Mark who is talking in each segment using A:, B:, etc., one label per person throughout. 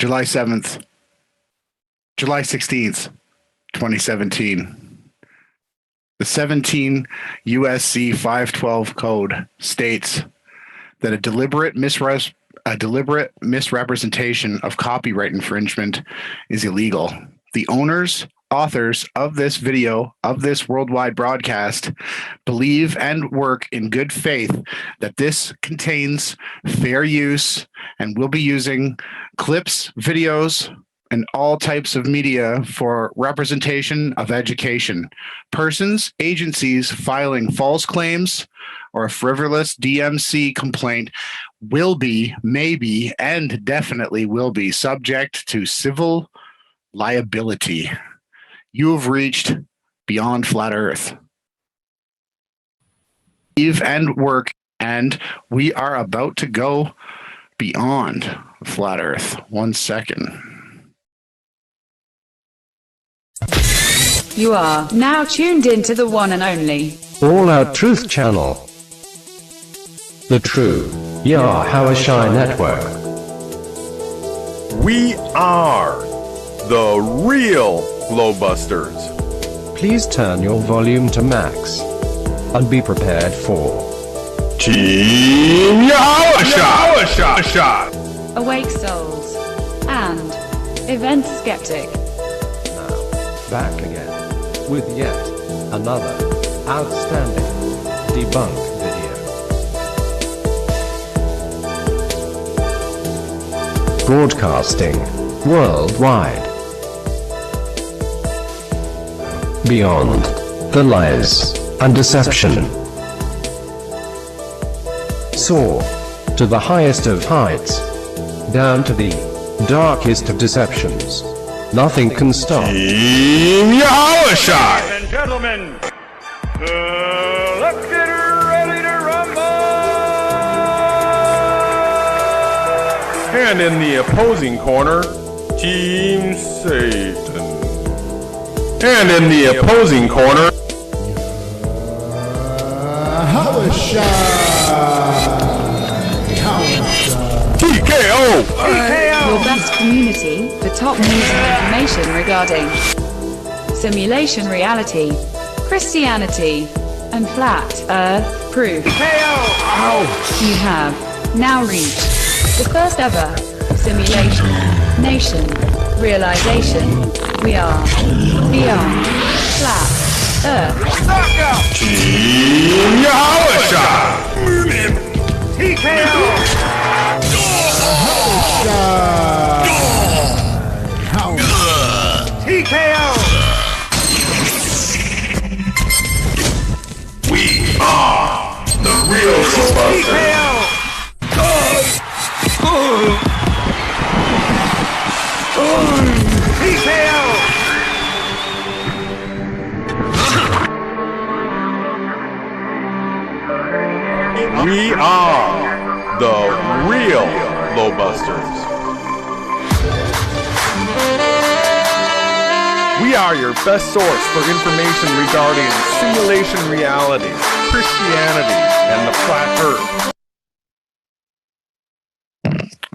A: July 7th, July 16th, 2017. The 17 USC 512 code states that a deliberate misrepresentation of copyright infringement is illegal. The owners, authors of this video, of this worldwide broadcast, believe and work in good faith that this contains fair use and will be using clips, videos, and all types of media for representation of education. Persons, agencies filing false claims or a frivolous DMC complaint will be, maybe, and definitely will be subject to civil liability. You have reached Beyond Flat Earth. Eve and work, and we are about to go beyond Flat Earth. 1 second.
B: You are now tuned into the one and only
C: All Out Truth Channel, the true TEAMYAHAWASHI Network.
D: We are the real Globebusters.
C: Please turn your volume to max and be prepared for
D: TEAMYAHAWASHI!
B: Awake Souls and Event Skeptic.
C: Now, back again with yet another outstanding debunk video. Broadcasting worldwide. Beyond the lies and deception. Soar to the highest of heights, down to the darkest of deceptions. Nothing can stop
D: TEAMYAHAWASHI!
E: Ladies and gentlemen, let's get ready to rumble!
D: And in the opposing corner, Team Satan. And in the opposing corner, TKO!
B: Your best community for top news and information regarding simulation reality, Christianity, and flat earth proof. You have now reached the first ever simulation nation realization. We are beyond flat earth.
D: TEAMYAHAWASHI!
E: TKO! TKO!
D: We are the real Globebusters.
E: TKO! TKO!
D: We are the real Globebusters. We are your best source for information regarding simulation reality, Christianity, and the flat earth.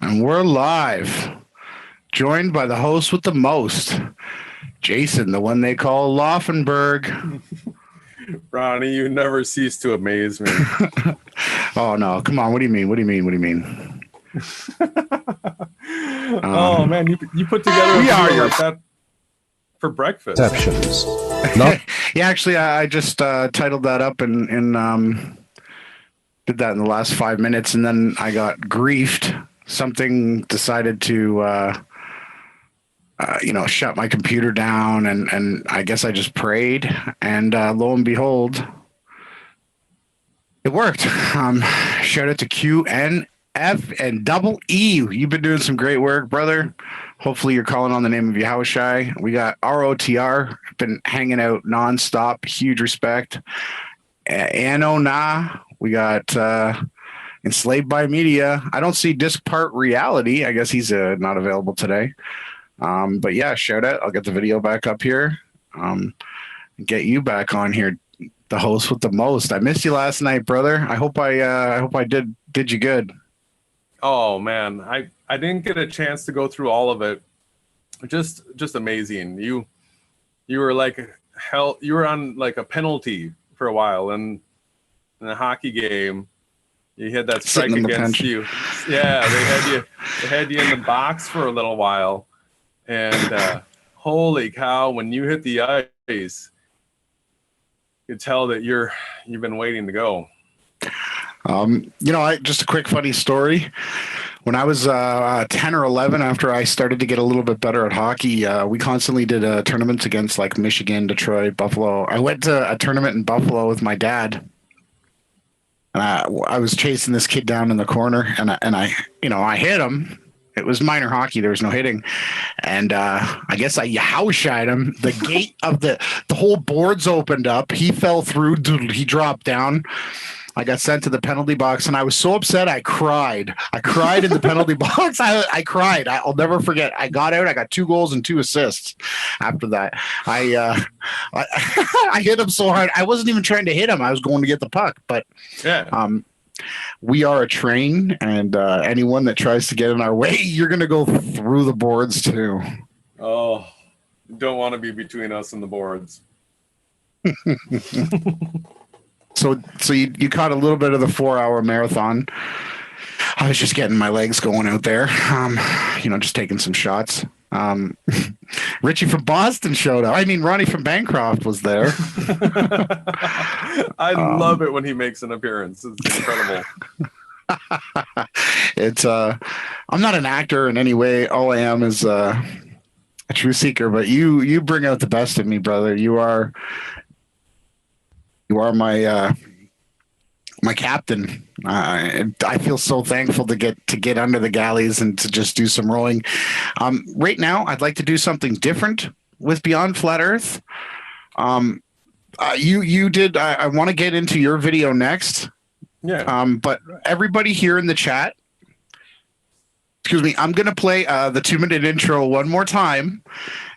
A: And we're live, joined by the host with the most, Jason, the one they call Laufenberg.
D: Ronnie, you never cease to amaze me.
A: Oh, no. Come on. What do you mean? What do you mean? What do you mean?
D: Oh, man. You put together a video like that for breakfast.
C: Deceptions. Not
A: Yeah, actually, I just titled that up and did that in the last 5 minutes, and then I got griefed. Something decided to, shut my computer down, and I guess I just prayed, and lo and behold, it worked. Shout out to QNF and Double E. You've been doing some great work, brother. Hopefully you're calling on the name of Yahushai. We got ROTR, been hanging out nonstop. Huge respect. Anona, we got Enslaved by Media. I don't see Disc Part Reality. I guess he's not available today. But yeah, shout out. I'll get the video back up here. Get you back on here, the host with the most. I missed you last night, brother. I hope I did you good.
D: Oh man, I didn't get a chance to go through all of it. Just amazing. You were like hell. You were on like a penalty for a while, and in a hockey game, you had that strike against you. Yeah, they had you in the box for a little while, and holy cow, when you hit the ice, you could tell that you've been waiting to go.
A: Just a quick funny story. When I was 10 or 11, after I started to get a little bit better at hockey, we constantly did tournaments against like Michigan, Detroit, Buffalo. I went to a tournament in Buffalo with my dad, and I was chasing this kid down in the corner, and I hit him. It was minor hockey. There was no hitting. And I guess I Yahawashi'd him. The gate of the whole boards opened up. He fell through. He dropped down. I got sent to the penalty box, and I was so upset I cried. I cried in the penalty box. I cried. I'll never forget. I got out. I got 2 goals and 2 assists after that. I hit him so hard. I wasn't even trying to hit him. I was going to get the puck. But
D: yeah.
A: We are a train, and anyone that tries to get in our way, you're going to go through the boards too.
D: Oh, don't want to be between us and the boards.
A: So you caught a little bit of the 4-hour marathon. I was just getting my legs going out there, just taking some shots. Richie from Boston showed up. I mean, Ronnie from Bancroft was there.
D: I love it when he makes an appearance. It's incredible.
A: I'm not an actor in any way. All I am is a true seeker, but you bring out the best in me, brother. You are my captain. I feel so thankful to get under the galleys and to just do some rowing. Right now, I'd like to do something different with Beyond Flat Earth. You did. I want to get into your video next.
D: Yeah.
A: But everybody here in the chat, excuse me, I'm going to play the 2-minute intro one more time.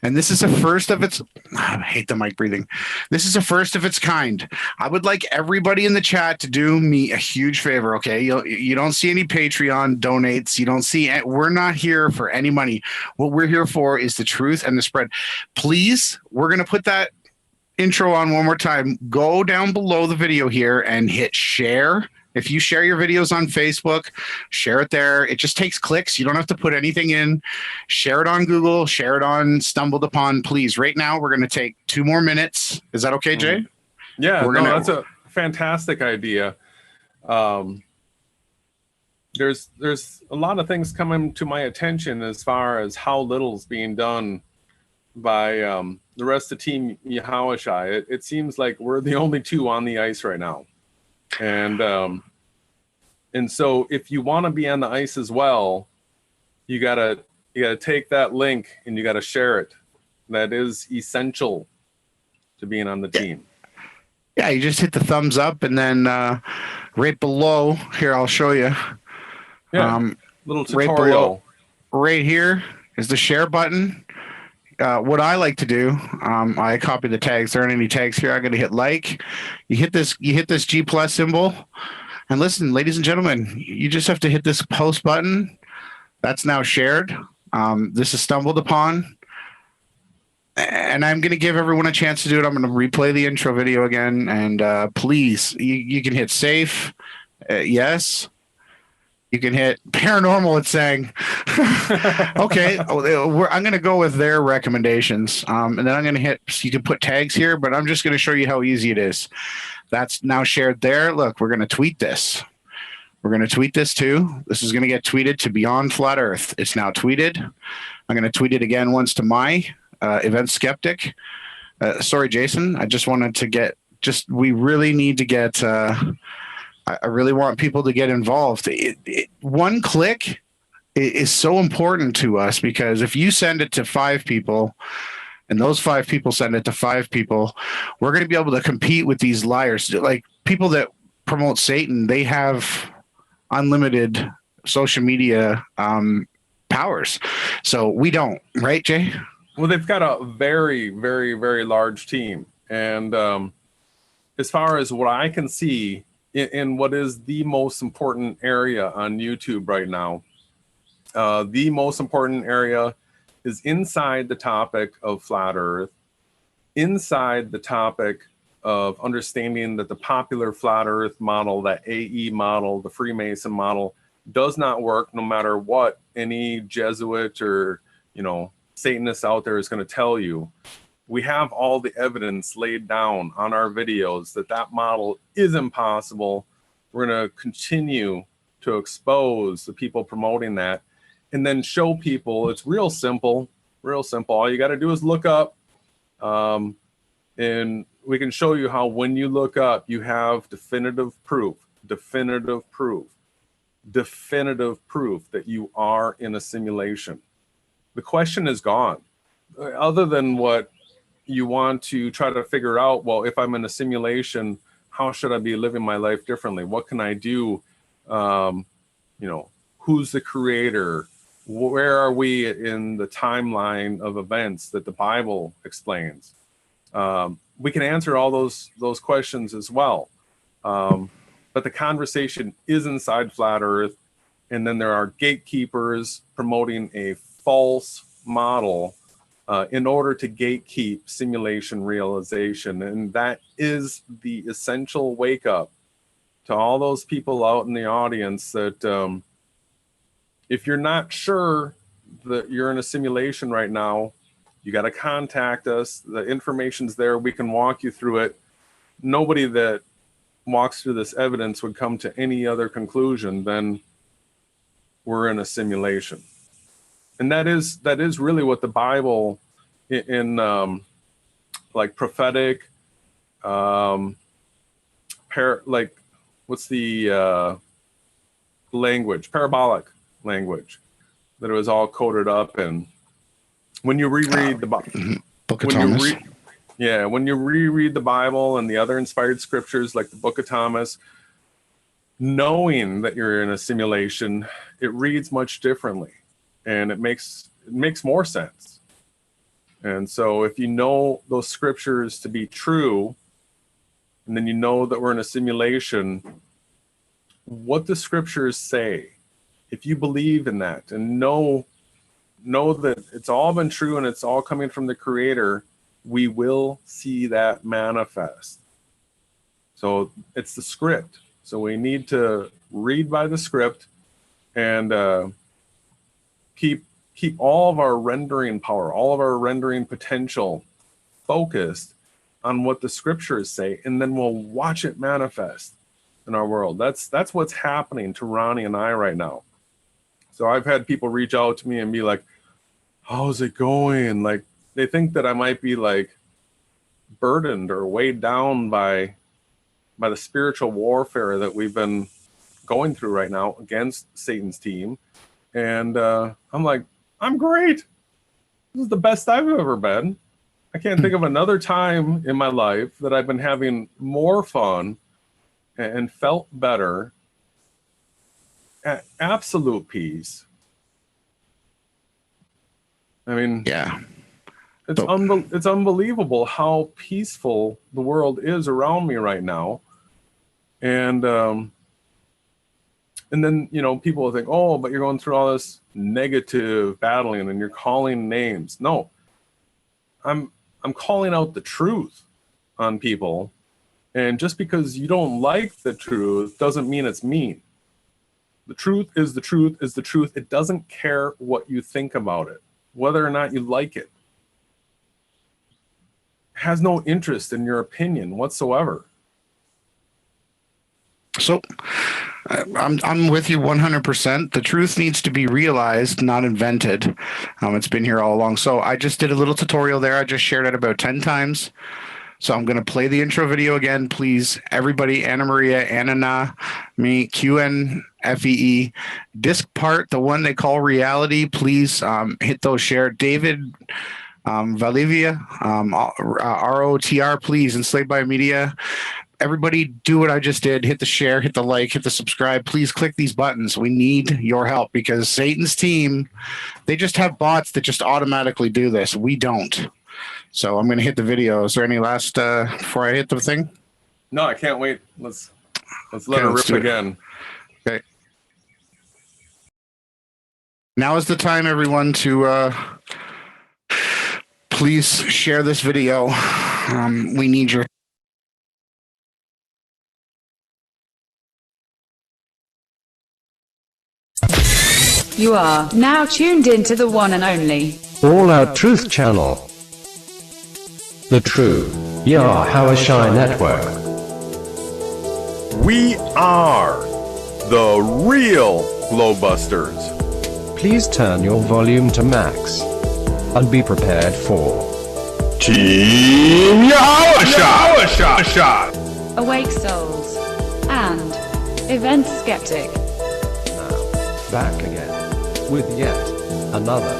A: And this is a first of its, I hate the mic breathing. This is a first of its kind. I would like everybody in the chat to do me a huge favor, okay? You don't see any Patreon donates. You don't see, we're not here for any money. What we're here for is the truth and the spread. Please, we're going to put that intro on one more time. Go down below the video here and hit share. If you share your videos on Facebook, share it there. It just takes clicks. You don't have to put anything in. Share it on Google. Share it on Stumbled Upon. Please, right now, we're going to take 2 more minutes. Is that okay, Jay?
D: Yeah, that's a fantastic idea. There's a lot of things coming to my attention as far as how little's being done by the rest of Team Yahawashi. It seems like we're the only 2 on the ice right now. And so if you want to be on the ice as well, you gotta take that link and you gotta share it. That is essential to being on the team.
A: Yeah, you just hit the thumbs up, and then right below here, I'll show you.
D: Yeah, little tutorial.
A: Right here is the share button. What I like to do, I copy the tags. There aren't any tags here. I'm going to hit like. You hit this G+ symbol, and listen, ladies and gentlemen, you just have to hit this post button. That's now shared. This is Stumbled Upon, and I'm going to give everyone a chance to do it. I'm going to replay the intro video again, and please, you can hit save. Yes. You can hit paranormal. It's saying, okay, I'm going to go with their recommendations. And then I'm going to hit, you can put tags here, but I'm just going to show you how easy it is. That's now shared there. Look, we're going to tweet this. We're going to tweet this too. This is going to get tweeted to Beyond Flat Earth. It's now tweeted. I'm going to tweet it again once to my event skeptic. Sorry, Jason. I just wanted to we really need to get, I really want people to get involved. One click is so important to us, because if you send it to 5 people and those 5 people send it to 5 people, we're going to be able to compete with these liars. Like people that promote Satan, they have unlimited social media powers. So we don't, right, Jay?
D: Well, they've got a very, very, very large team. And as far as what I can see, in what is the most important area on YouTube right now. The most important area is inside the topic of flat Earth, inside the topic of understanding that the popular flat Earth model, that AE model, the Freemason model, does not work no matter what any Jesuit or, Satanist out there is going to tell you. We have all the evidence laid down on our videos that model is impossible. We're going to continue to expose the people promoting that, and then show people it's real simple, real simple. All you got to do is look up, and we can show you how when you look up, you have definitive proof that you are in a simulation. The question is gone. Other than what you want to try to figure out, well, if I'm in a simulation, how should I be living my life differently? What can I do? Who's the creator? Where are we in the timeline of events that the Bible explains? We can answer all those questions as well. But the conversation is inside flat Earth. And then there are gatekeepers promoting a false model in order to gatekeep simulation realization. And that is the essential wake up to all those people out in the audience that if you're not sure that you're in a simulation right now, you got to contact us. The information's there. We can walk you through it. Nobody that walks through this evidence would come to any other conclusion than we're in a simulation. And that is really what the Bible in like prophetic, what's the language, parabolic language that it was all coded up in. When you reread the Bible,
A: Book of Thomas.
D: When you reread the Bible and the other inspired scriptures like the Book of Thomas, knowing that you're in a simulation, it reads much differently, and it makes more sense. And so if you know those scriptures to be true, and then you know that we're in a simulation, what the scriptures say, if you believe in that and know that it's all been true and it's all coming from the Creator, we will see that manifest. So it's the script. So we need to read by the script and keep all of our rendering power, all of our rendering potential focused on what the scriptures say, and then we'll watch it manifest in our world. That's what's happening to Ronnie and I right now. So I've had people reach out to me and be like, how's it going? Like, they think that I might be like burdened or weighed down by the spiritual warfare that we've been going through right now against Satan's team. And I'm like, I'm great. This is the best I've ever been. I can't think of another time in my life that I've been having more fun and felt better, at absolute peace. I mean, yeah, it's unbelievable how peaceful the world is around me right now. And then, people will think, oh, but you're going through all this negative battling and you're calling names. No, I'm calling out the truth on people. And just because you don't like the truth doesn't mean it's mean. The truth is the truth is the truth. It doesn't care what you think about it, whether or not you like it. It has no interest in your opinion whatsoever.
A: So I'm with you 100%. The truth needs to be realized, not invented. It's been here all along. So I just did a little tutorial there. I just shared it about 10 times. So I'm going to play the intro video again. Please, everybody, Anna Maria, Anna, me, QNFEE, disc part, the one they call reality. Please hit those share. David Valivia, ROTR, please, Enslaved by Media. Everybody do what I just did. Hit the share, hit the like, hit the subscribe. Please click these buttons. We need your help because Satan's team, they just have bots that just automatically do this. We don't. So I'm going to hit the video. Is there any last before I hit the thing?
D: No, I can't wait. Let's Let's let her
A: let's
D: rip
A: do it.
D: again.
A: Okay. Now is the time, everyone, to please share this video. We need your.
B: You are now tuned into the one and only
C: All Out Truth Channel. The true TEAMYAHAWASHI Network.
D: We are the real Globebusters.
C: Please turn your volume to max. And be prepared for
D: TEAMYAHAWASHI!
B: Awake Souls and Event Skeptic.
C: now. Back again with yet another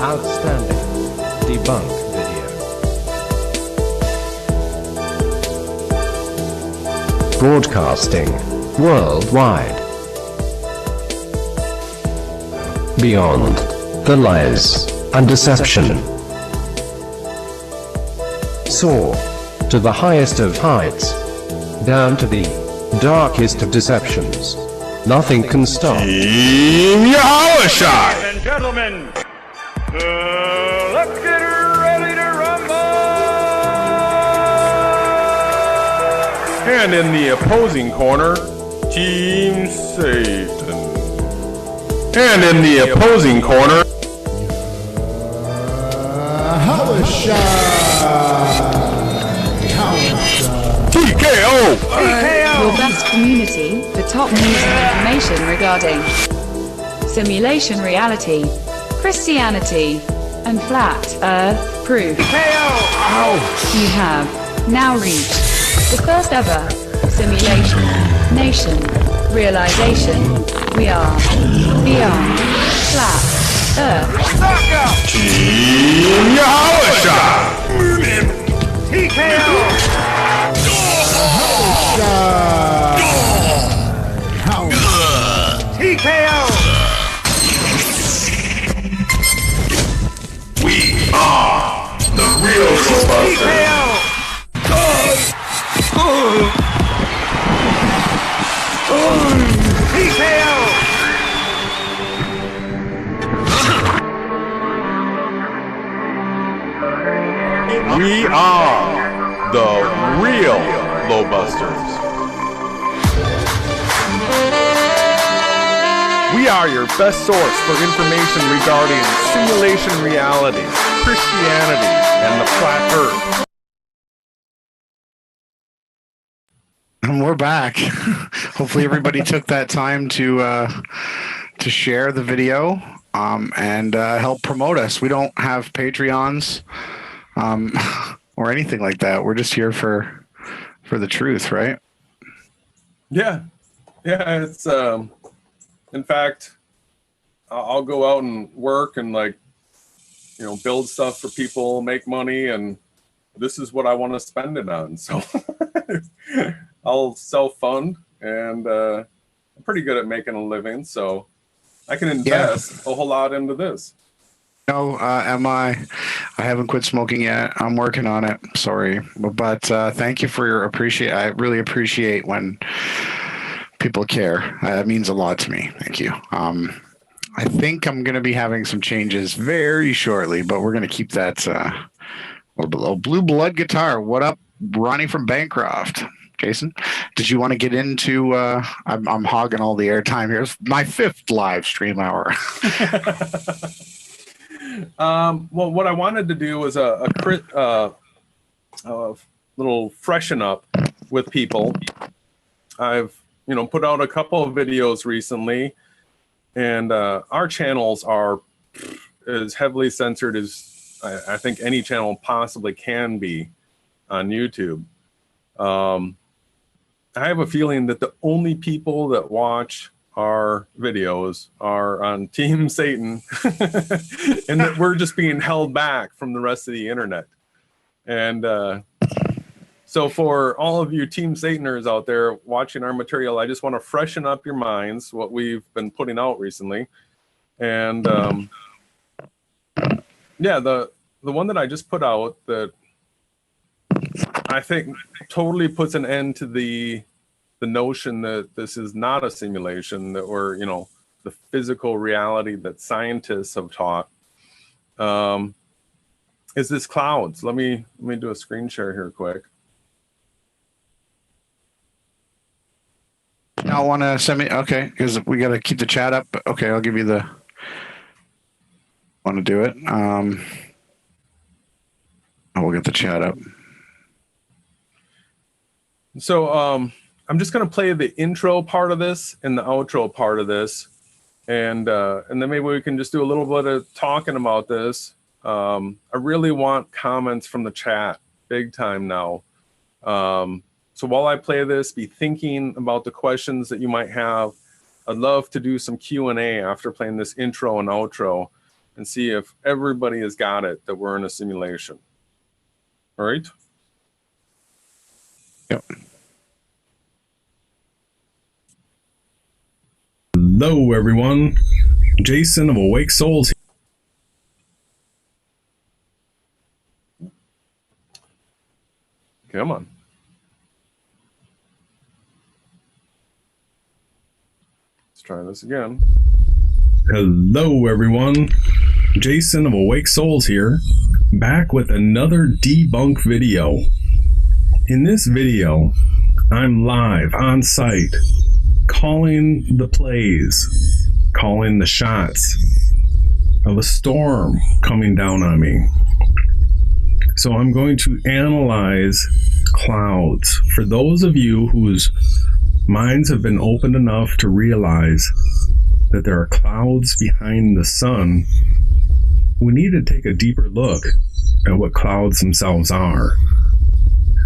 C: outstanding debunked video. Broadcasting worldwide. Beyond the lies and deception. Soar to the highest of heights, down to the darkest of deceptions. Nothing can stop.
D: TEAMYAHAWASHI!
E: And gentlemen, let's get ready to rumble!
D: And in the opposing corner, Team Satan. And in the opposing corner, TKO!
B: Your best community for top news and information regarding simulation reality, Christianity, and flat earth proof. You have now reached the first ever simulation nation realization. We are beyond flat earth.
D: TEAMYAHAWASHI!
E: TKO!
D: We are the real Globebusters. We are the real Globebusters. We are your best source for information regarding simulation reality, Christianity, and the flat earth.
A: And we're back. Hopefully, everybody took that time to share the video and help promote us. We don't have Patreons or anything like that. We're just here for the truth, right?
D: Yeah, it's in fact, I'll go out and work and build stuff for people, make money, and this is what I want to spend it on. So I'll self-fund, and I'm pretty good at making a living, so I can invest a whole lot into this.
A: No, am I haven't quit smoking yet. I'm working on it. Sorry, but thank you for your I really appreciate when people care. It means a lot to me. Thank you. I think I'm going to be having some changes very shortly, but we're going to keep that below. Blue Blood Guitar. What up, Ronnie from Bancroft? Jason, did you want to get into? I'm hogging all the airtime here. It's my 5th live stream hour.
D: Well, what I wanted to do was a little freshen up with people. I've put out a couple of videos recently, and our channels are as heavily censored as I think any channel possibly can be on YouTube. I have a feeling that the only people that watch our videos are on Team Satan and that we're just being held back from the rest of the internet. And so for all of you Team Sataners out there watching our material, I just want to freshen up your minds, what we've been putting out recently. And yeah, the one that I just put out that I think totally puts an end to the the notion that this is not a simulation, that we're, you know, the physical reality that scientists have taught, is this clouds. Let me do a screen share here quick.
A: Y'all want to send me? Okay, because we got to keep the chat up. Okay, I'll give you the. Want to do it? We'll get the chat up.
D: So I'm just going to play the intro part of this and the outro part of this, and then maybe we can just do a little bit of talking about this. I really want comments from the chat, big time now. So while I play this, be thinking about the questions that you might have. I'd love to do some Q&A after playing this intro and outro and see if everybody has got it that we're in a simulation. All right?
A: Yep.
F: Hello, everyone. Jason of Awake Souls.
D: Come on. Let's try this again.
F: Hello, everyone. Jason of Awake Souls here, back with another debunk video. In this video, I'm live on site, calling the plays, calling the shots of a storm coming down on me. So I'm going to analyze clouds. For those of you whose minds have been opened enough to realize that there are clouds behind the sun, we need to take a deeper look at what clouds themselves are.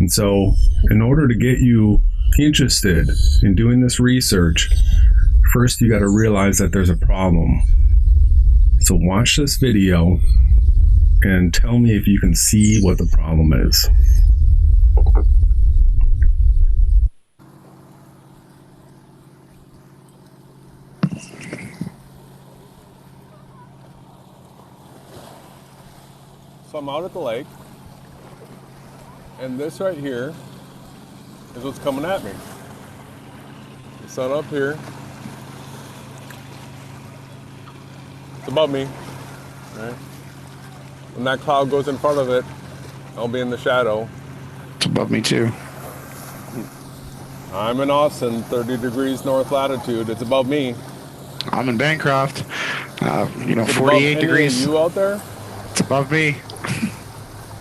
F: And so, in order to get you interested in doing this research, first you got to realize that there's a problem. So watch this video and tell me if you can see what the problem is.
D: So I'm out at the lake, and this right here is what's coming at me. The sun up here, it's above me, right? When that cloud goes in front of it, I'll be in the shadow.
A: It's above me too.
D: I'm in Austin, 30 degrees north latitude. It's above me.
A: I'm in Bancroft. You know,
D: It's
A: 48
D: above
A: degrees.
D: Any of you out there?
A: It's above me.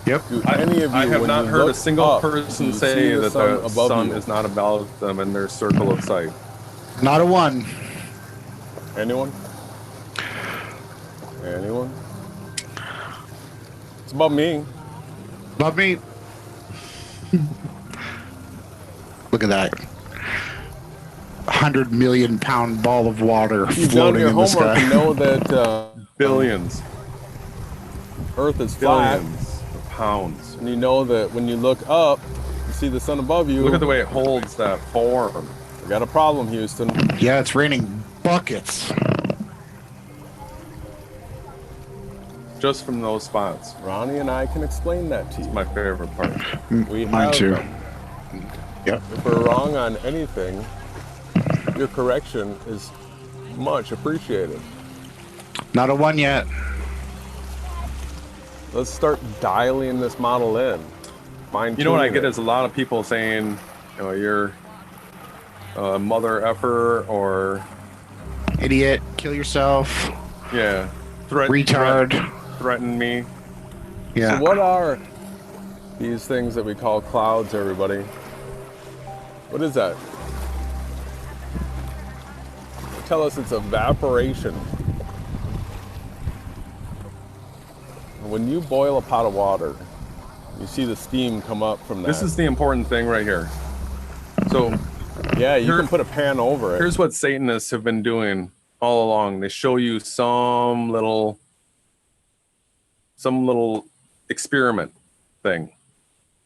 A: Yep.
D: Do any of you,
G: I have
D: when
G: not
D: you
G: heard a
D: look
G: single
D: up,
G: person
D: you
G: say
D: see
G: that the
D: above
G: sun
D: you?
G: is not about them in their circle of sight.
A: Not a one.
D: Anyone? Anyone? It's above me.
A: Above me. Look at that. 100 million pound ball of water
D: You've done
A: floating
D: your
A: in the
D: homework
A: sky.
D: and know that
G: Billions,
D: Earth is flat,
G: billions of pounds.
D: and you know that when you look up, you see the sun above you.
G: Look at the way it holds that form.
D: We got a problem, Houston.
A: Yeah, it's raining buckets.
G: Just from those spots.
D: Ronnie and I can explain that to you.
G: My favorite part.
D: We
A: Mine
D: have
A: too.
D: them.
A: Yep.
D: If we're wrong on anything, your correction is much appreciated.
A: Not a one yet.
D: Let's start dialing this model in.
G: You know what I get
D: is
G: is a lot of people saying, you know, you're a mother effer or
A: Idiot. Kill yourself.
G: yeah,
A: Retard.
G: threaten me.
A: Yeah.
D: So what are these things that we call clouds, everybody? What is that? Tell us it's evaporation. When you boil a pot of water, you see the steam come up from that.
G: This is the important thing right here. So
D: yeah, you can put a pan over it.
G: here's what Satanists have been doing all along. They show you some little experiment thing,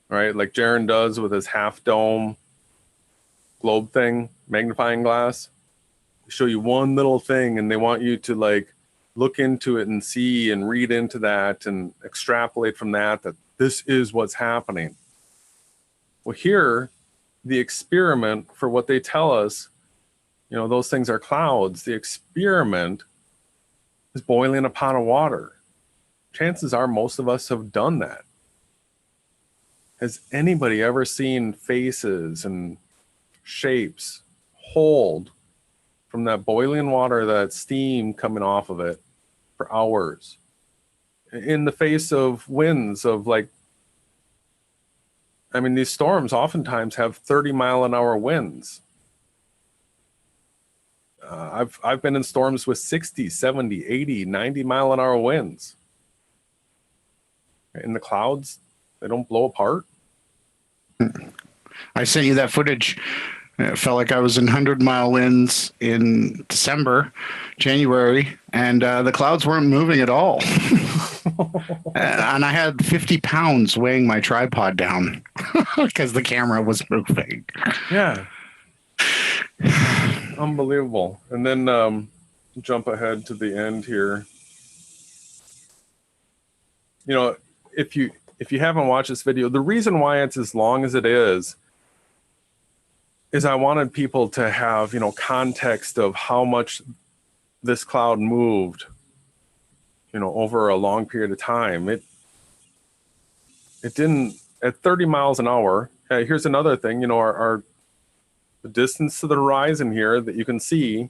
G: right? Like Jaron does with his half dome globe thing, magnifying glass. They show you one little thing and they want you to like look into it and see and read into that and extrapolate from that this is what's happening. Well, here the experiment for what they tell us, you know, those things are clouds. The experiment is boiling a pot of water. Chances are most of us have done that. Has anybody ever seen faces and shapes hold from that boiling water, that steam coming off of it for hours in the face of winds of like, I mean, these storms oftentimes have 30-mile-an-hour winds. I've been in storms with 60, 70, 80, 90-mile-an-hour winds. In the clouds, they don't blow apart.
A: I sent you that footage. It felt like I was in 100-mile winds in December, January, and the clouds weren't moving at all. And I had 50 pounds weighing my tripod down because the camera was moving.
G: Yeah. Unbelievable. And then jump ahead to the end here. You know, if you haven't watched this video, the reason why it's as long as it is I wanted people to have, you know, context of how much this cloud moved, you know, over a long period of time. It didn't, at 30 miles an hour. Here's another thing, you know, the distance to the horizon here that you can see,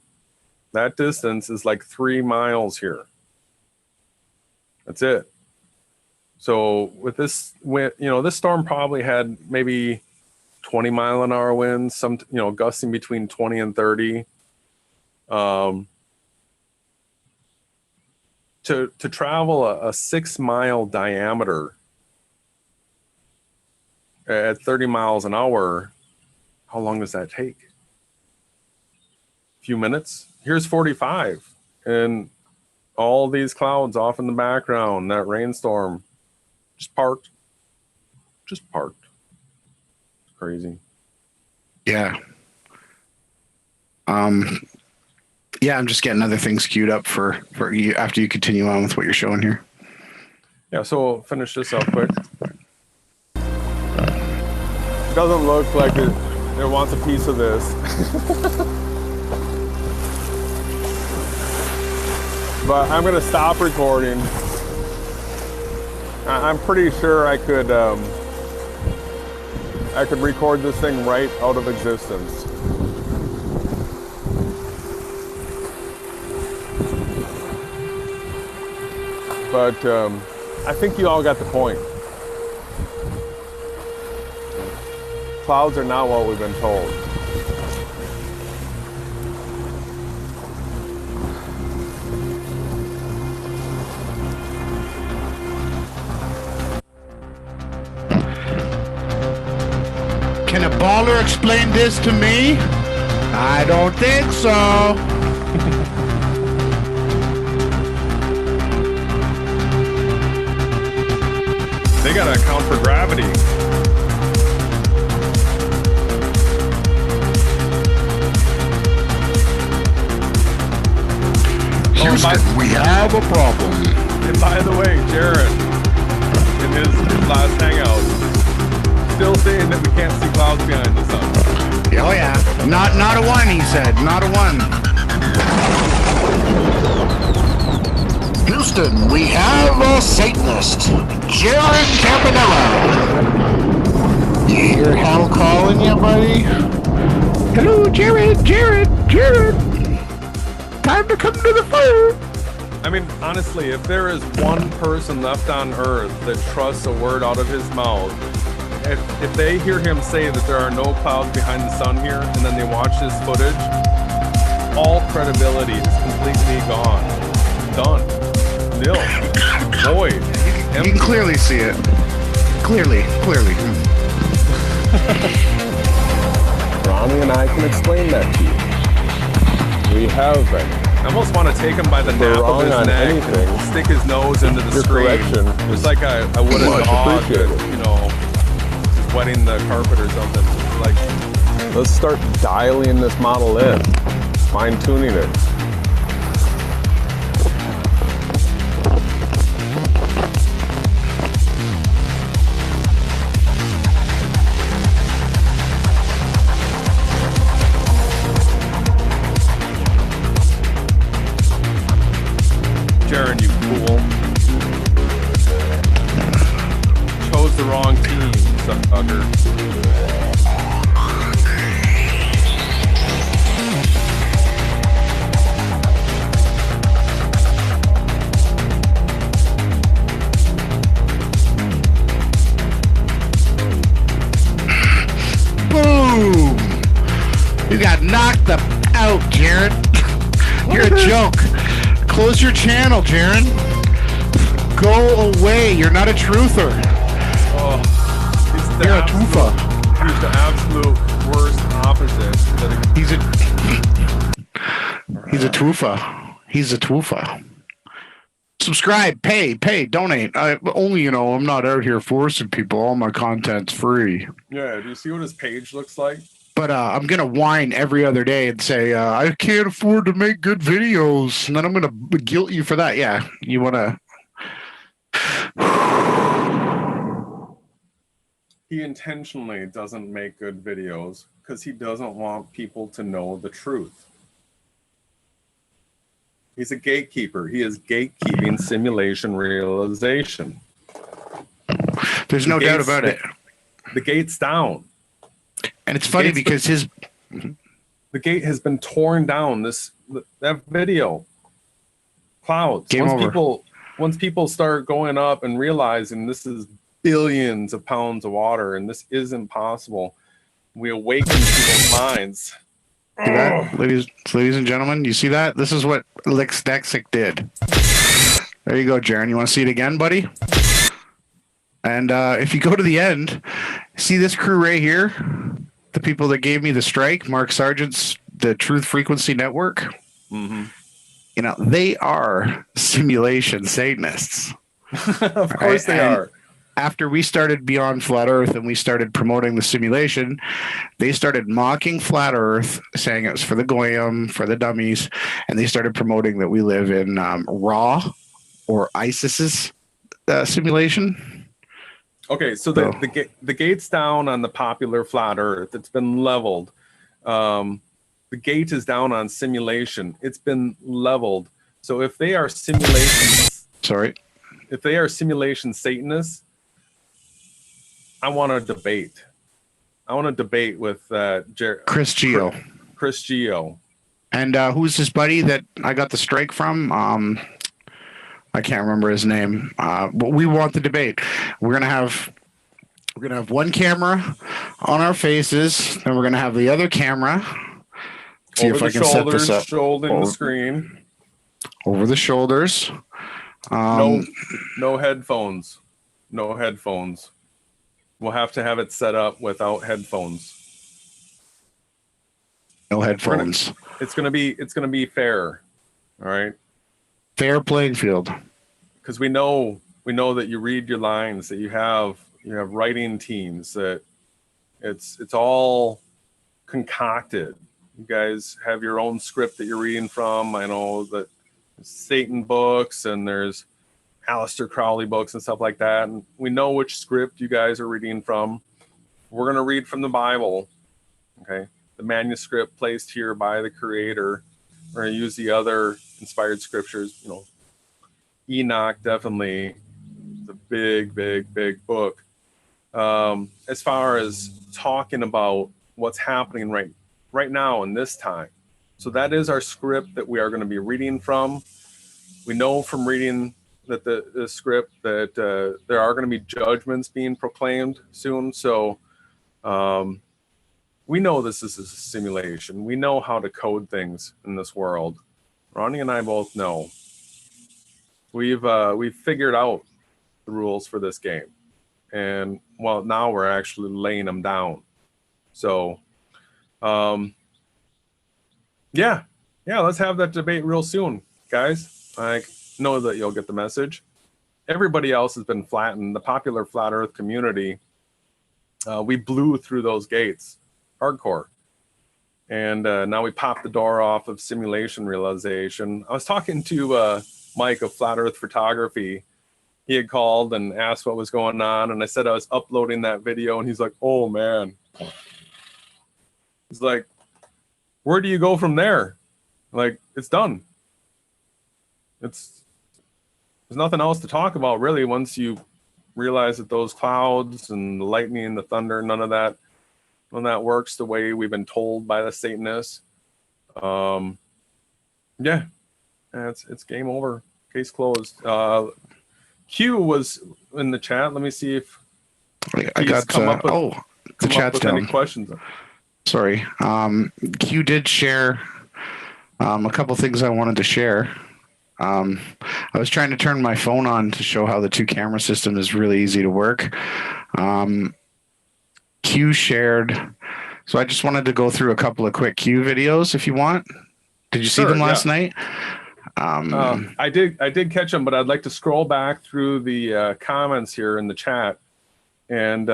G: that distance is like 3 miles here. That's it. So with this wind, you know, this storm probably had maybe 20-mile-an-hour winds, some, you know, gusting between 20 and 30. To travel a 6-mile diameter at 30 miles an hour, how long does that take? A few minutes? Here's 45. And all these clouds off in the background, that rainstorm, just parked. Crazy.
A: Yeah. Yeah, I'm just getting other things queued up for you after you continue on with what you're showing here.
G: Yeah, so we'll finish this up quick. It doesn't look like it wants a piece of this. But I'm gonna stop recording. I'm pretty sure I could record this thing right out of existence. But I think you all got the point. Clouds are not what we've been told.
A: Can a baller explain this to me? I don't think so.
G: They gotta account for gravity.
A: Houston, we have a problem.
G: And by the way, Jared, in his last hangout, still saying that we can't see clouds behind the sun.
A: Oh yeah, not a one, he said, not a one. Houston, we have a Satanist, Jared Campanella. You hear hell calling you, buddy? Hello, Jared. Time to come to the fire.
G: I mean, honestly, if there is one person left on earth that trusts a word out of his mouth, if they hear him say that there are no clouds behind the sun here, and then they watch this footage, all credibility is completely gone. Done. Nil. Void.
A: You can clearly see it. Clearly.
G: Ronnie and I can explain that to you. We have been. I almost want to take him by the nape of his neck and stick his nose into the screen. Just like I would a dog that, you know, is wetting the carpet or something. Like, let's start dialing this model in, fine-tuning it. the wrong team, sucker.
A: Boom! You got knocked out, Jaron. You're a joke. Close your channel, Jaron. Go away. You're not a truther.
G: Oh,
A: You're a tufa.
G: He's the absolute worst opposite.
A: He's a tufa. He's a tufa. Subscribe, pay, donate. Only, I'm not out here forcing people. All my content's free.
G: Yeah, do you see what his page looks like?
A: But I'm going to whine every other day and say, I can't afford to make good videos. And then I'm going to guilt you for that. Yeah, you want to...
G: He intentionally doesn't make good videos because he doesn't want people to know the truth. He's a gatekeeper. He is gatekeeping simulation realization.
A: There's no doubt about it.
G: The gate's down.
A: And it's funny because
G: the gate has been torn down. That video. Clouds.
A: Game over.
G: Once people start going up and realizing this is billions of pounds of water and this isn't possible, we awaken people's minds.
A: See that, ladies and gentlemen? You see that? This is what Lixdexic did. There you go, Jaron. You want to see it again, buddy? And if you go to the end, see this crew right here? The people that gave me the strike, Mark Sargent's, the Truth Frequency Network.
G: Mm-hmm.
A: They are simulation Satanists.
G: Of course they are.
A: After we started Beyond Flat Earth and we started promoting the simulation, they started mocking Flat Earth, saying it was for the goyim, for the dummies, and they started promoting that we live in Ra or ISIS's simulation.
G: Okay, so the gate's down on the popular Flat Earth. It's been leveled. The gate is down on simulation. It's been leveled. So if they are simulations, if they are simulation Satanists, I want to debate. I want to debate with
A: Chris Geo.
G: Chris Geo.
A: And who's his buddy that I got the strike from? I can't remember his name. But we want the debate. We're gonna have one camera on our faces, and we're gonna have the other camera. See
G: over
A: if
G: the
A: I can set this up.
G: Shouldering the screen.
A: Over the shoulders.
G: No headphones. No headphones. We'll have to have it set up without headphones.
A: No headphones.
G: It's gonna be fair. All right.
A: Fair playing field.
G: Because we know that you read your lines, that you have writing teams, that it's all concocted. You guys have your own script that you're reading from. I know that Satan books and there's Aleister Crowley books and stuff like that. And we know which script you guys are reading from. We're going to read from the Bible. Okay. The manuscript placed here by the creator. We're going to use the other inspired scriptures. Enoch, definitely the big book. As far as talking about what's happening right now in this time. So that is our script that we are going to be reading from. We know from reading that the script that there are going to be judgments being proclaimed soon. So we know this is a simulation. We know how to code things in this world. Ronnie and I both know. We've figured out the rules for this game. And now we're actually laying them down. So yeah, let's have that debate real soon, guys. I know that you'll get the message. Everybody else has been flattened. The popular flat earth community, we blew through those gates hardcore. And now we popped the door off of simulation realization. I was talking to Mike of Flat Earth Photography. He had called and asked what was going on. And I said I was uploading that video. And he's like, oh, man. He's like, where do you go from there? Like, it's done. There's nothing else to talk about, really, once you realize that those clouds and the lightning and the thunder, none of that works the way we've been told by the Satanists. Yeah, it's game over. Case closed. Q was in the chat. Let me see if
A: I got
G: come up with,
A: the chat's down.
G: any questions.
A: Sorry. Q did share a couple things I wanted to share. I was trying to turn my phone on to show how the 2-camera system is really easy to work. Q shared. So I just wanted to go through a couple of quick Q videos if you want. Did you see them last night?
G: I did catch them, but I'd like to scroll back through the comments here in the chat and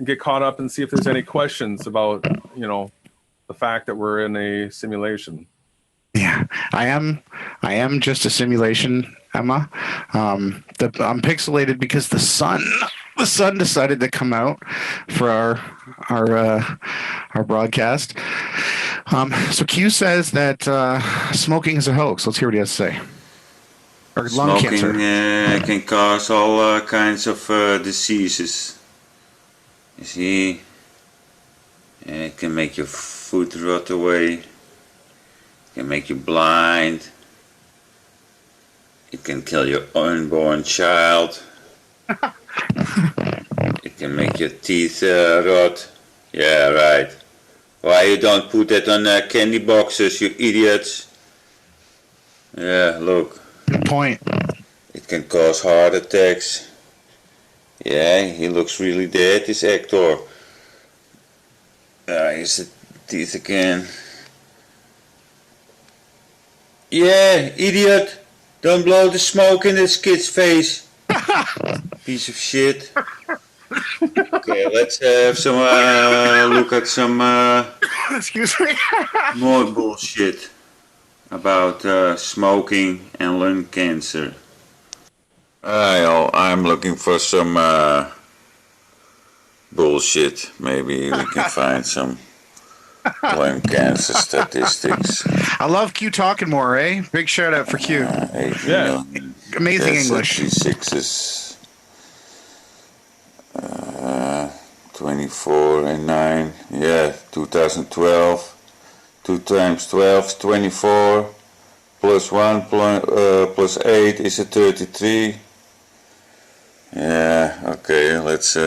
G: get caught up and see if there's any questions about, the fact that we're in a simulation.
A: Yeah, I am just a simulation, Emma. I'm pixelated because the sun decided to come out for our broadcast. So Q says that smoking is a hoax. Let's hear what he has to say. Or lung cancer.
H: Smoking can cause all kinds of diseases. You see, it can make your foot rot away. It can make you blind. It can kill your unborn child. It can make your teeth rot. Yeah, right. Why you don't put that on candy boxes, you idiots? Yeah, look.
A: Good point.
H: It can cause heart attacks. Yeah, he looks really dead, this actor. Here's the teeth again. Yeah, idiot. Don't blow the smoke in this kid's face. Piece of shit. Okay, let's have some look at some
A: excuse me.
H: more bullshit about smoking and lung cancer. I'm looking for some bullshit. Maybe we can find some lung cancer statistics.
A: I love Q talking more, eh? Big shout out for Q.
G: Yeah.
A: Amazing English.
H: 66 24 and 9. Yeah, 2012. 2 times 12 is 24. Plus 1 plus 8 is a 33. Yeah, okay, let's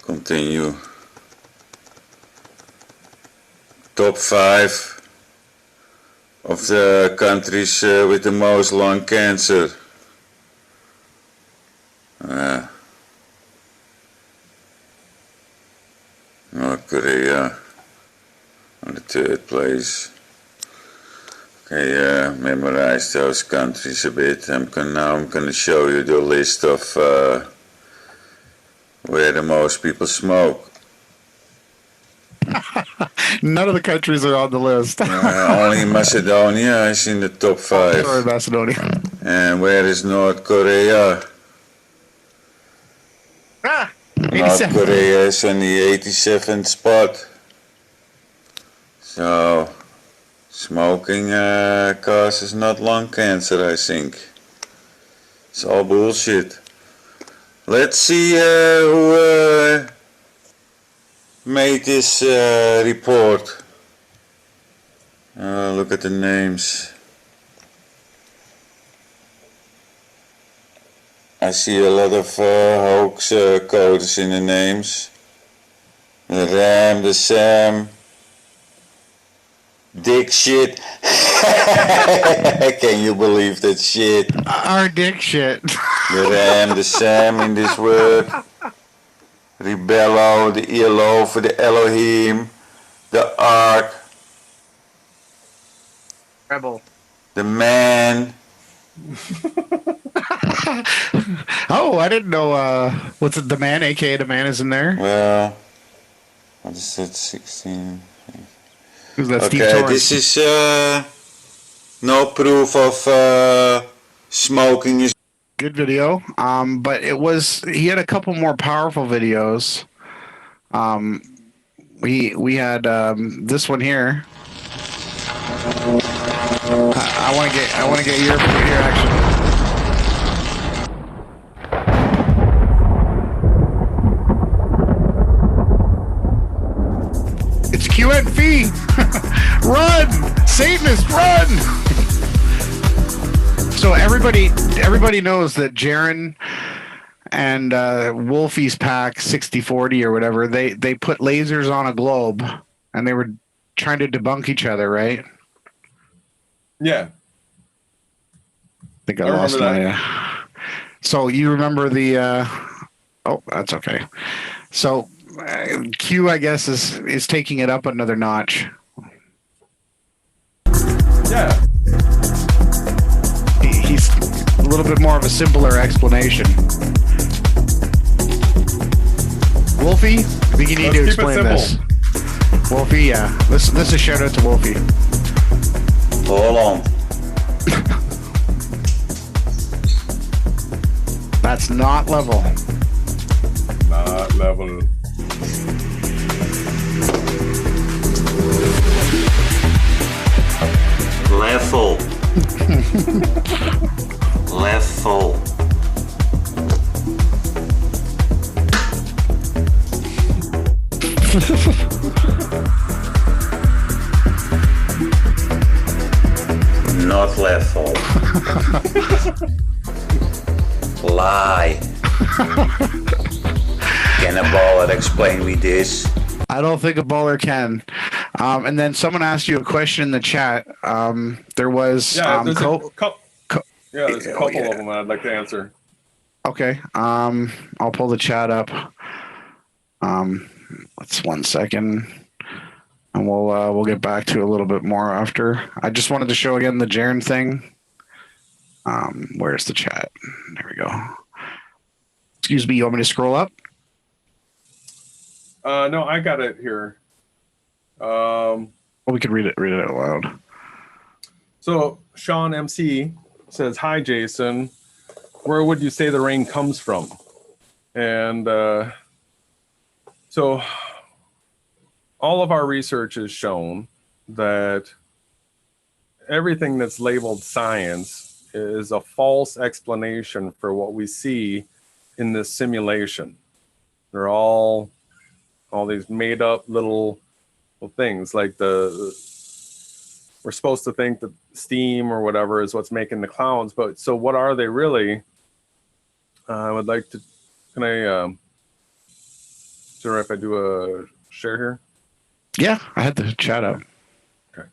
H: continue. Top 5 of the countries with the most lung cancer. North Korea on the 3rd place. Okay, memorize those countries a bit. I'm gonna show you the list of where the most people smoke.
A: None of the countries are on the list.
H: Only Macedonia is in the top 5.
A: Sorry, Macedonia.
H: And where is North Korea? North
A: 87.
H: Korea is on the 87th spot. So, smoking causes not lung cancer, I think. It's all bullshit. Let's see who made this report. Look at the names. I see a lot of hoax codes in the names. The Ram, the Sam, Dick shit. Can you believe that shit?
A: Our dick shit.
H: The Ram, the Sam in this word. Rebello, the ELO for the Elohim, the Ark,
A: Rebel.
H: the Man.
A: Oh, I didn't know. What's it? The Man, aka the Man, is in there.
H: Well, what is that? 16.
A: Who's that? Steve
H: Okay,
A: Torrance?
H: this is no proof of smoking is.
A: Good video. But he had a couple more powerful videos. We had this one here. I want to get your reaction. Satanist, run! So everybody knows that Jaren and Wolfie's pack 6040 or whatever, they put lasers on a globe and they were trying to debunk each other, right?
G: Yeah.
A: I think I lost my. So you remember the? Oh, that's okay. So Q, I guess, is taking it up another notch.
G: Yeah.
A: He's a little bit more of a simpler explanation. Wolfie, I think you need to explain this. Wolfie, yeah. This is a shout out to Wolfie.
H: Hold on.
A: That's not level.
G: Not level.
H: Level. Level. Not level. Lie. Can a baller explain me this?
A: I don't think a baller can. And then someone asked you a question in the chat. There was
G: there's a couple of them I'd like to answer.
A: Okay. I'll pull the chat up. Let's 1 second, and we'll get back to a little bit more after. I just wanted to show again the Jaren thing. Where's the chat? There we go. Excuse me. You want me to scroll up?
G: No, I got it here.
A: Well, we could read it out loud.
G: So Sean MC says, "Hi, Jason. Where would you say the rain comes from?" And so all of our research has shown that everything that's labeled science is a false explanation for what we see in this simulation. They're all these made up little things, like we're supposed to think that steam or whatever is what's making the clouds, but so what are they really? I would like to, can I, is it all right if I do a share here?
A: Yeah, I had the chat up.
G: Okay.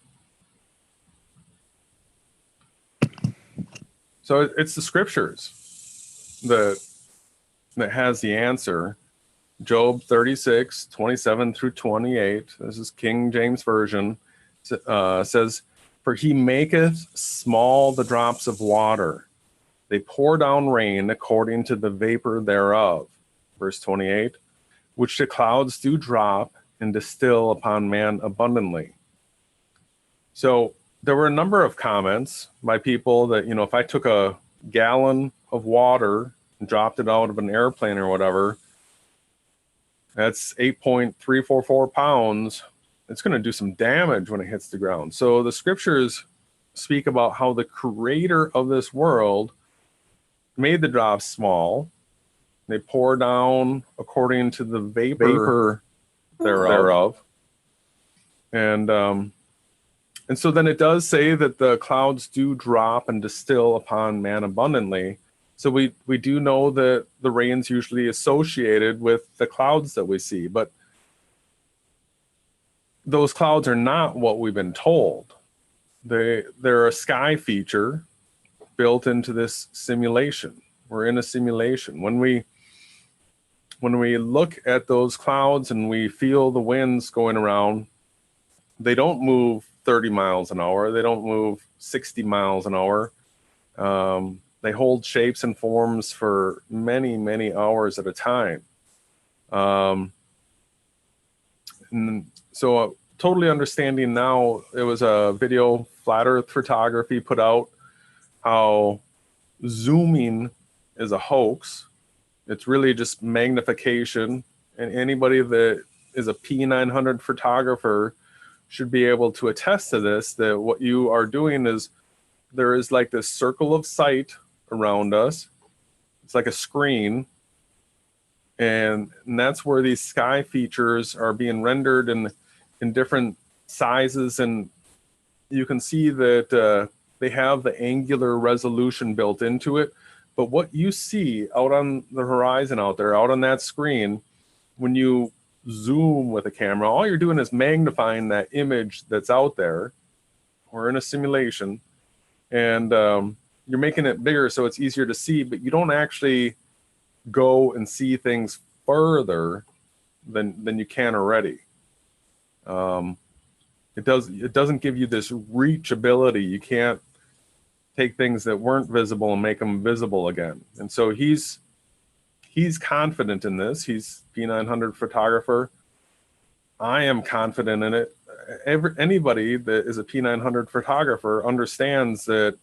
G: So it's the scriptures that has the answer. Job 36, 27 through 28. This is King James Version. Says, "For he maketh small the drops of water. They pour down rain according to the vapor thereof." Verse 28, "Which the clouds do drop and distill upon man abundantly." So there were a number of comments by people that, if I took a gallon of water and dropped it out of an airplane or whatever, that's 8.344 pounds. It's going to do some damage when it hits the ground. So the scriptures speak about how the creator of this world made the drops small. They pour down according to the vapor thereof. And so then it does say that the clouds do drop and distill upon man abundantly. So we do know that the rain's usually associated with the clouds that we see, but those clouds are not what we've been told. They're a sky feature built into this simulation. We're in a simulation. When we look at those clouds and we feel the winds going around, they don't move 30 miles an hour. They don't move 60 miles an hour. They hold shapes and forms for many, many hours at a time. And so totally understanding now, it was a video flat earth photography put out how zooming is a hoax. It's really just magnification. And anybody that is a P900 photographer should be able to attest to this, that what you are doing is there is like this circle of sight around us. It's like a screen. And that's where these sky features are being rendered in different sizes and you can see that they have the angular resolution built into it. But what you see out on the horizon out there, out on that screen, when you zoom with a camera, all you're doing is magnifying that image that's out there. We're in a simulation, and you're making it bigger so it's easier to see, but you don't actually go and see things further than you can already. It doesn't give you this reachability. You can't take things that weren't visible and make them visible again. And so he's confident in this. He's P900 photographer. I am confident in it. Anybody that is a P900 photographer understands that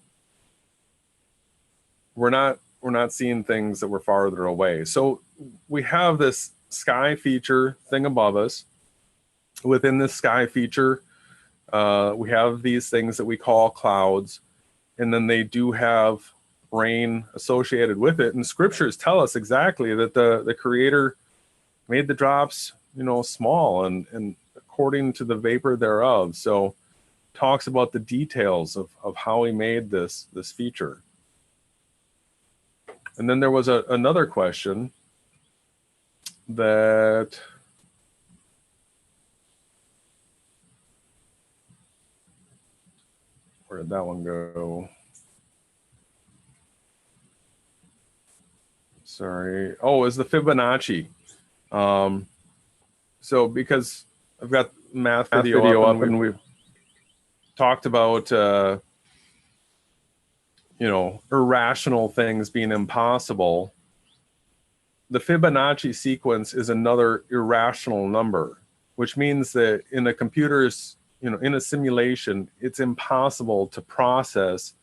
G: we're not seeing things that were farther away. So we have this sky feature thing above us. Within this sky feature, we have these things that we call clouds, and then they do have rain associated with it. And scriptures tell us exactly that the Creator made the drops, small and according to the vapor thereof. So talks about the details of how he made this feature. And then there was another question that where did that one go? Sorry. Oh, it's the Fibonacci. So because I've got math video up and we've talked about irrational things being impossible. The Fibonacci sequence is another irrational number, which means that in a computer's, in a simulation, it's impossible to process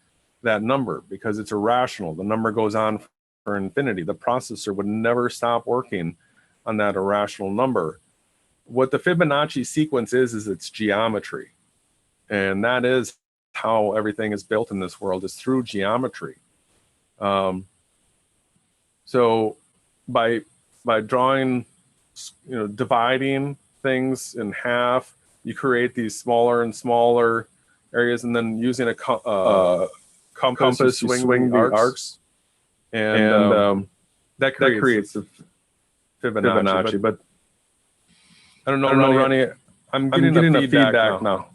G: that number because it's irrational. The number goes on for infinity. The processor would never stop working on that irrational number. What the Fibonacci sequence is it's geometry. And that is how everything is built in this world, is through geometry. So by drawing, dividing things in half, you create these smaller and smaller areas, and then using a compass, you swing the arcs, and that creates the Fibonacci. But I don't know, Ronnie. I'm getting a feedback now.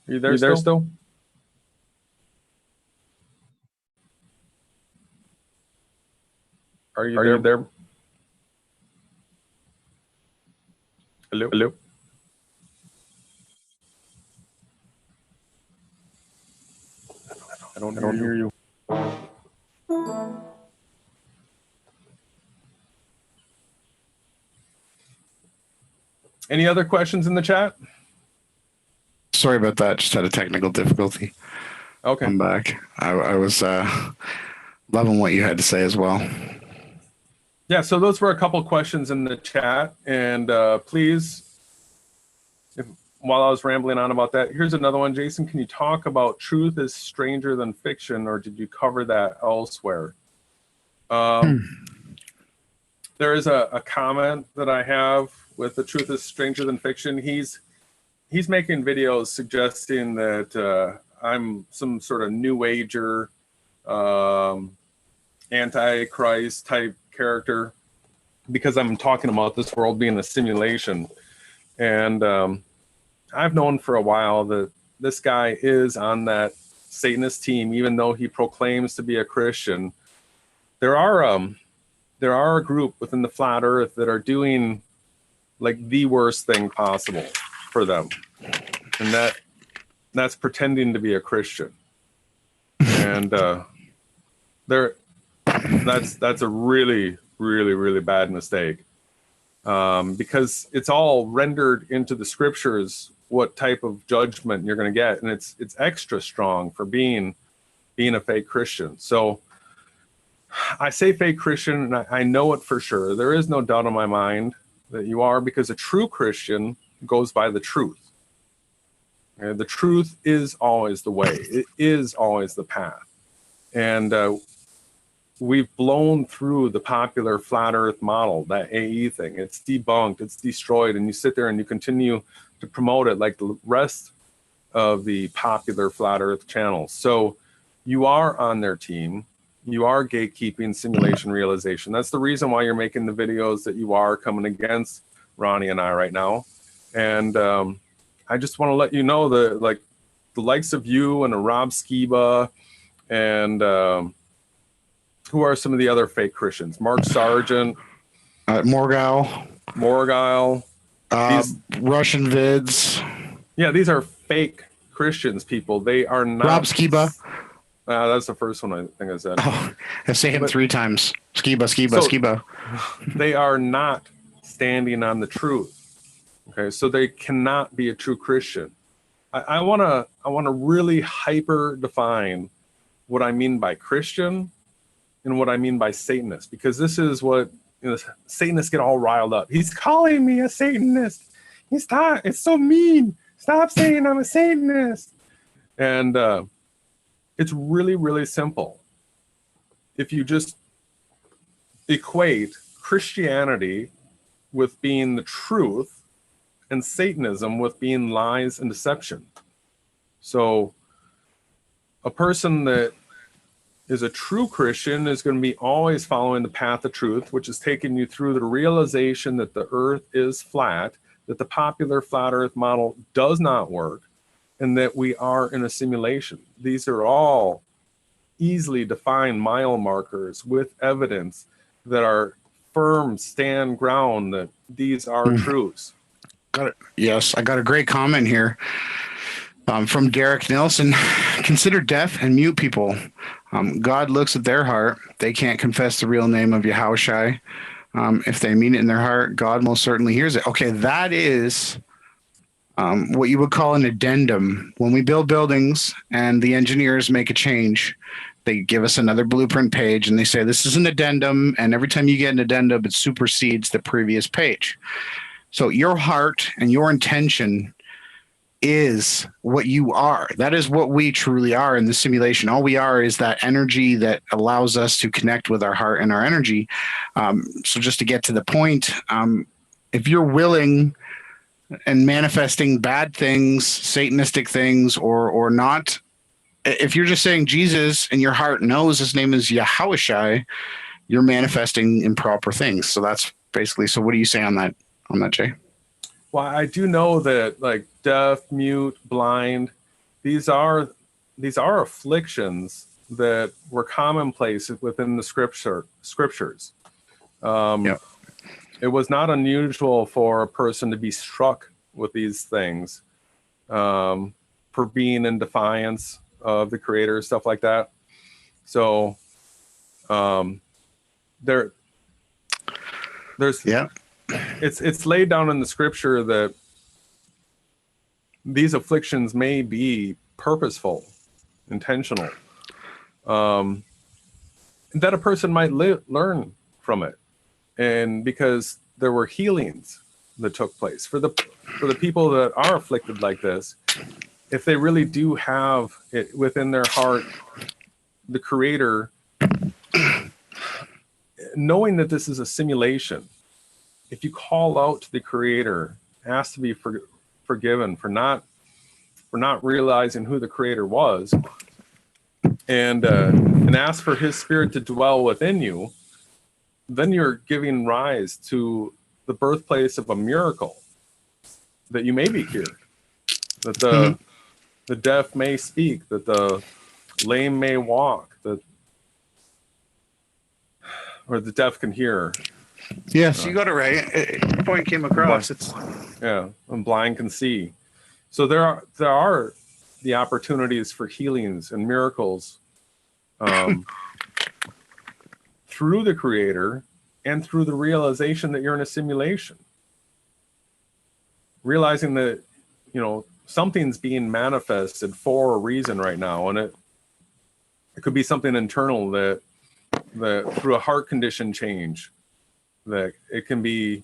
G: Are you there still? Are you there? Hello? I don't hear you. Any other questions in the chat?
A: Sorry about that. Just had a technical difficulty.
G: Okay.
A: I'm back. I was loving what you had to say as well.
G: Yeah, so those were a couple questions in the chat. And please, while I was rambling on about that, here's another one. Jason, can you talk about truth is stranger than fiction, or did you cover that elsewhere? There is a comment that I have with the truth is stranger than fiction. He's making videos suggesting that I'm some sort of new ager, antichrist type character because I'm talking about this world being a simulation. And I've known for a while that this guy is on that Satanist team, even though he proclaims to be a Christian. There are a group within the flat earth that are doing like the worst thing possible for them, and that's pretending to be a Christian. And that's a really, really, really bad mistake, because it's all rendered into the scriptures what type of judgment you're going to get, and it's extra strong for being a fake Christian. So I say fake Christian, and I know it for sure. There is no doubt in my mind that you are, because a true Christian goes by the truth. The truth is always the way. It is always the path. And we've blown through the popular flat earth model, that AE thing. It's debunked, it's destroyed, and you sit there and you continue to promote it like the rest of the popular flat earth channels. So you are on their team. You are gatekeeping simulation realization. That's the reason why you're making the videos that you are, coming against Ronnie and I right now. And I just want to let you know that, like, the likes of you and a Rob Skiba and who are some of the other fake Christians? Mark Sargent,
A: Morgile, Russian vids.
G: Yeah, these are fake Christians, people. They are not.
A: Rob Skiba.
G: That's the first one I think I said.
A: Oh, I say him 3 times. Skiba.
G: They are not standing on the truth. Okay, so they cannot be a true Christian. I wanna really hyper define what I mean by Christian and what I mean by Satanist, because this is what, you know, Satanists get all riled up. He's calling me a Satanist. It's so mean. Stop saying I'm a Satanist. And it's really, really simple. If you just equate Christianity with being the truth and Satanism with being lies and deception. So a person that is a true Christian is going to be always following the path of truth, which is taking you through the realization that the earth is flat, that the popular flat earth model does not work, and that we are in a simulation. These are all easily defined mile markers with evidence that are firm, stand ground that these are truths.
A: Got it. Yes, I got a great comment here from Derek Nelson. Consider deaf and mute people. God looks at their heart. They can't confess the real name of Yahawashi. If they mean it in their heart, God most certainly hears it. Okay, that is what you would call an addendum. When we build buildings and the engineers make a change, they give us another blueprint page and they say, this is an addendum. And every time you get an addendum, it supersedes the previous page. So your heart and your intention is what you are. That is what we truly are in the simulation. All we are is that energy that allows us to connect with our heart and our energy. So just to get to the point, if you're willing and manifesting bad things, Satanistic things, or not, if you're just saying Jesus and your heart knows his name is Yahawashi, you're manifesting improper things. So that's basically, so what do you say on that, Jay?
G: Well, I do know that, like, deaf, mute, blind, these are afflictions that were commonplace within the scriptures. It was not unusual for a person to be struck with these things for being in defiance of the Creator, stuff like that. So there's it's laid down in the scripture that these afflictions may be purposeful, intentional, that a person might learn from it. And because there were healings that took place for the people that are afflicted like this, if they really do have it within their heart, the Creator, knowing that this is a simulation, if you call out to the Creator, ask to be forgiven for not realizing who the Creator was, and ask for His Spirit to dwell within you, then you're giving rise to the birthplace of a miracle, that you may be cured, that the deaf may speak, that the lame may walk, or the deaf can hear.
A: Yes, you got it right. Your point came across.
G: And blind can see. So there are the opportunities for healings and miracles through the Creator and through the realization that you're in a simulation. Realizing that, you know, something's being manifested for a reason right now, and it could be something internal that through a heart condition change, that it can be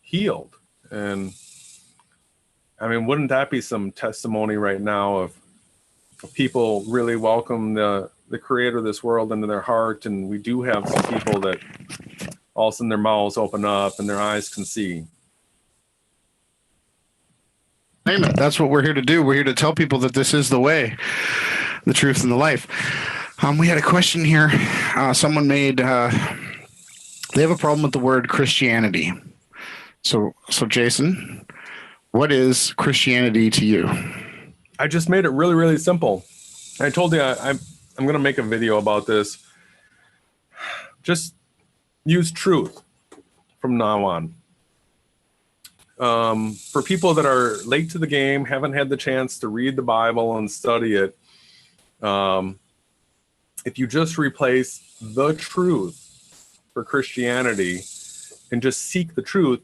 G: healed. And I mean, wouldn't that be some testimony right now of people really welcome the Creator of this world into their heart, and we do have some people that all of a sudden their mouths open up and their eyes can see.
A: Name it. That's what we're here to do. We're here to tell people that this is the way, the truth, and the life. We had a question here. Someone made, they have a problem with the word Christianity. So Jason, what is Christianity to you?
D: I just made it really, really simple. I told you I'm going to make a video about this. Just use truth from now on. For people that are late to the game, haven't had the chance to read the Bible and study it, if you just replace the truth for Christianity and just seek the truth,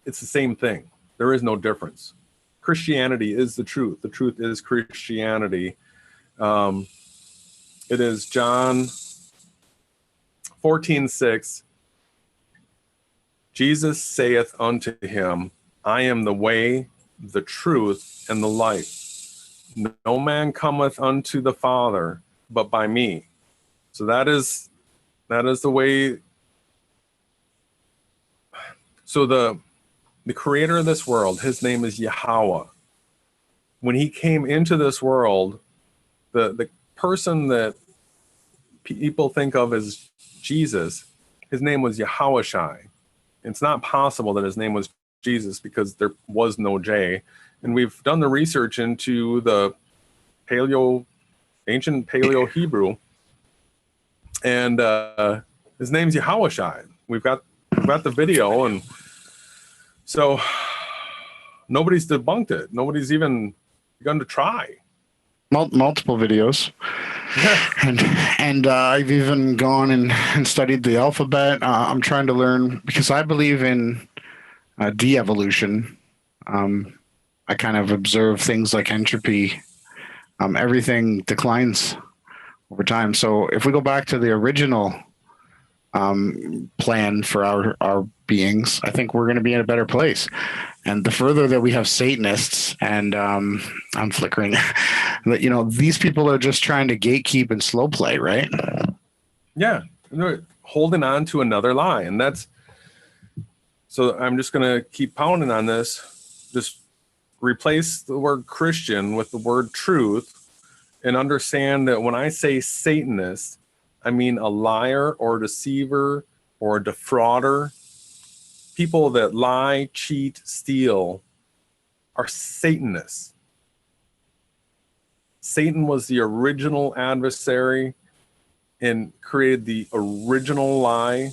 D: it's the same thing. There is no difference. Christianity is the truth. The truth is Christianity. It is John 14:6. Jesus saith unto him, I am the way, the truth, and the life. No man cometh unto the Father but by me. So that is the way. So the creator of this world, his name is Yahweh. When he came into this world, the person that people think of as Jesus, his name was Yahawashi. It's not possible that his name was Jesus because there was no J. And we've done the research into the ancient Paleo Hebrew, and his name's Yahawashi. We've got the video, and so nobody's debunked it. Nobody's even begun to try.
A: Multiple videos. and I've even gone and studied the alphabet. I'm trying to learn because I believe in de-evolution. I kind of observe things like entropy. Everything declines over time. So if we go back to the original plan for our beings, I think we're going to be in a better place. And the further that we have Satanists, and I'm flickering, that these people are just trying to gatekeep and slow play, right?
D: Yeah, they're holding on to another lie, and that's. So I'm just going to keep pounding on this. Just replace the word Christian with the word truth, and understand that when I say Satanist, I mean a liar or a deceiver or a defrauder. People that lie, cheat, steal are Satanists. Satan was the original adversary and created the original lie.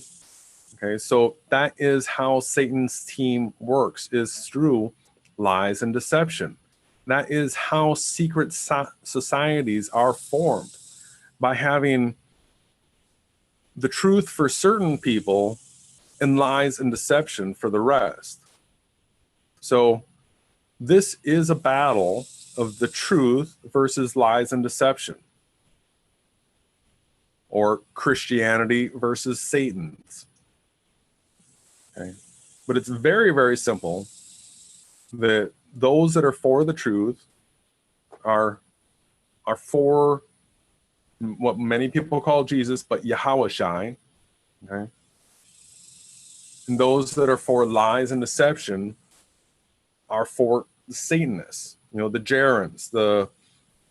D: Okay, so that is how Satan's team works, is through lies and deception. That is how secret societies are formed, by having the truth for certain people and lies and deception for the rest. So this is a battle of the truth versus lies and deception, or Christianity versus Satan's. Okay, but it's very, very simple. That those that are for the truth are for what many people call Jesus, but Yahawashi. Okay. And those that are for lies and deception are for the Satanists, the Gerons, the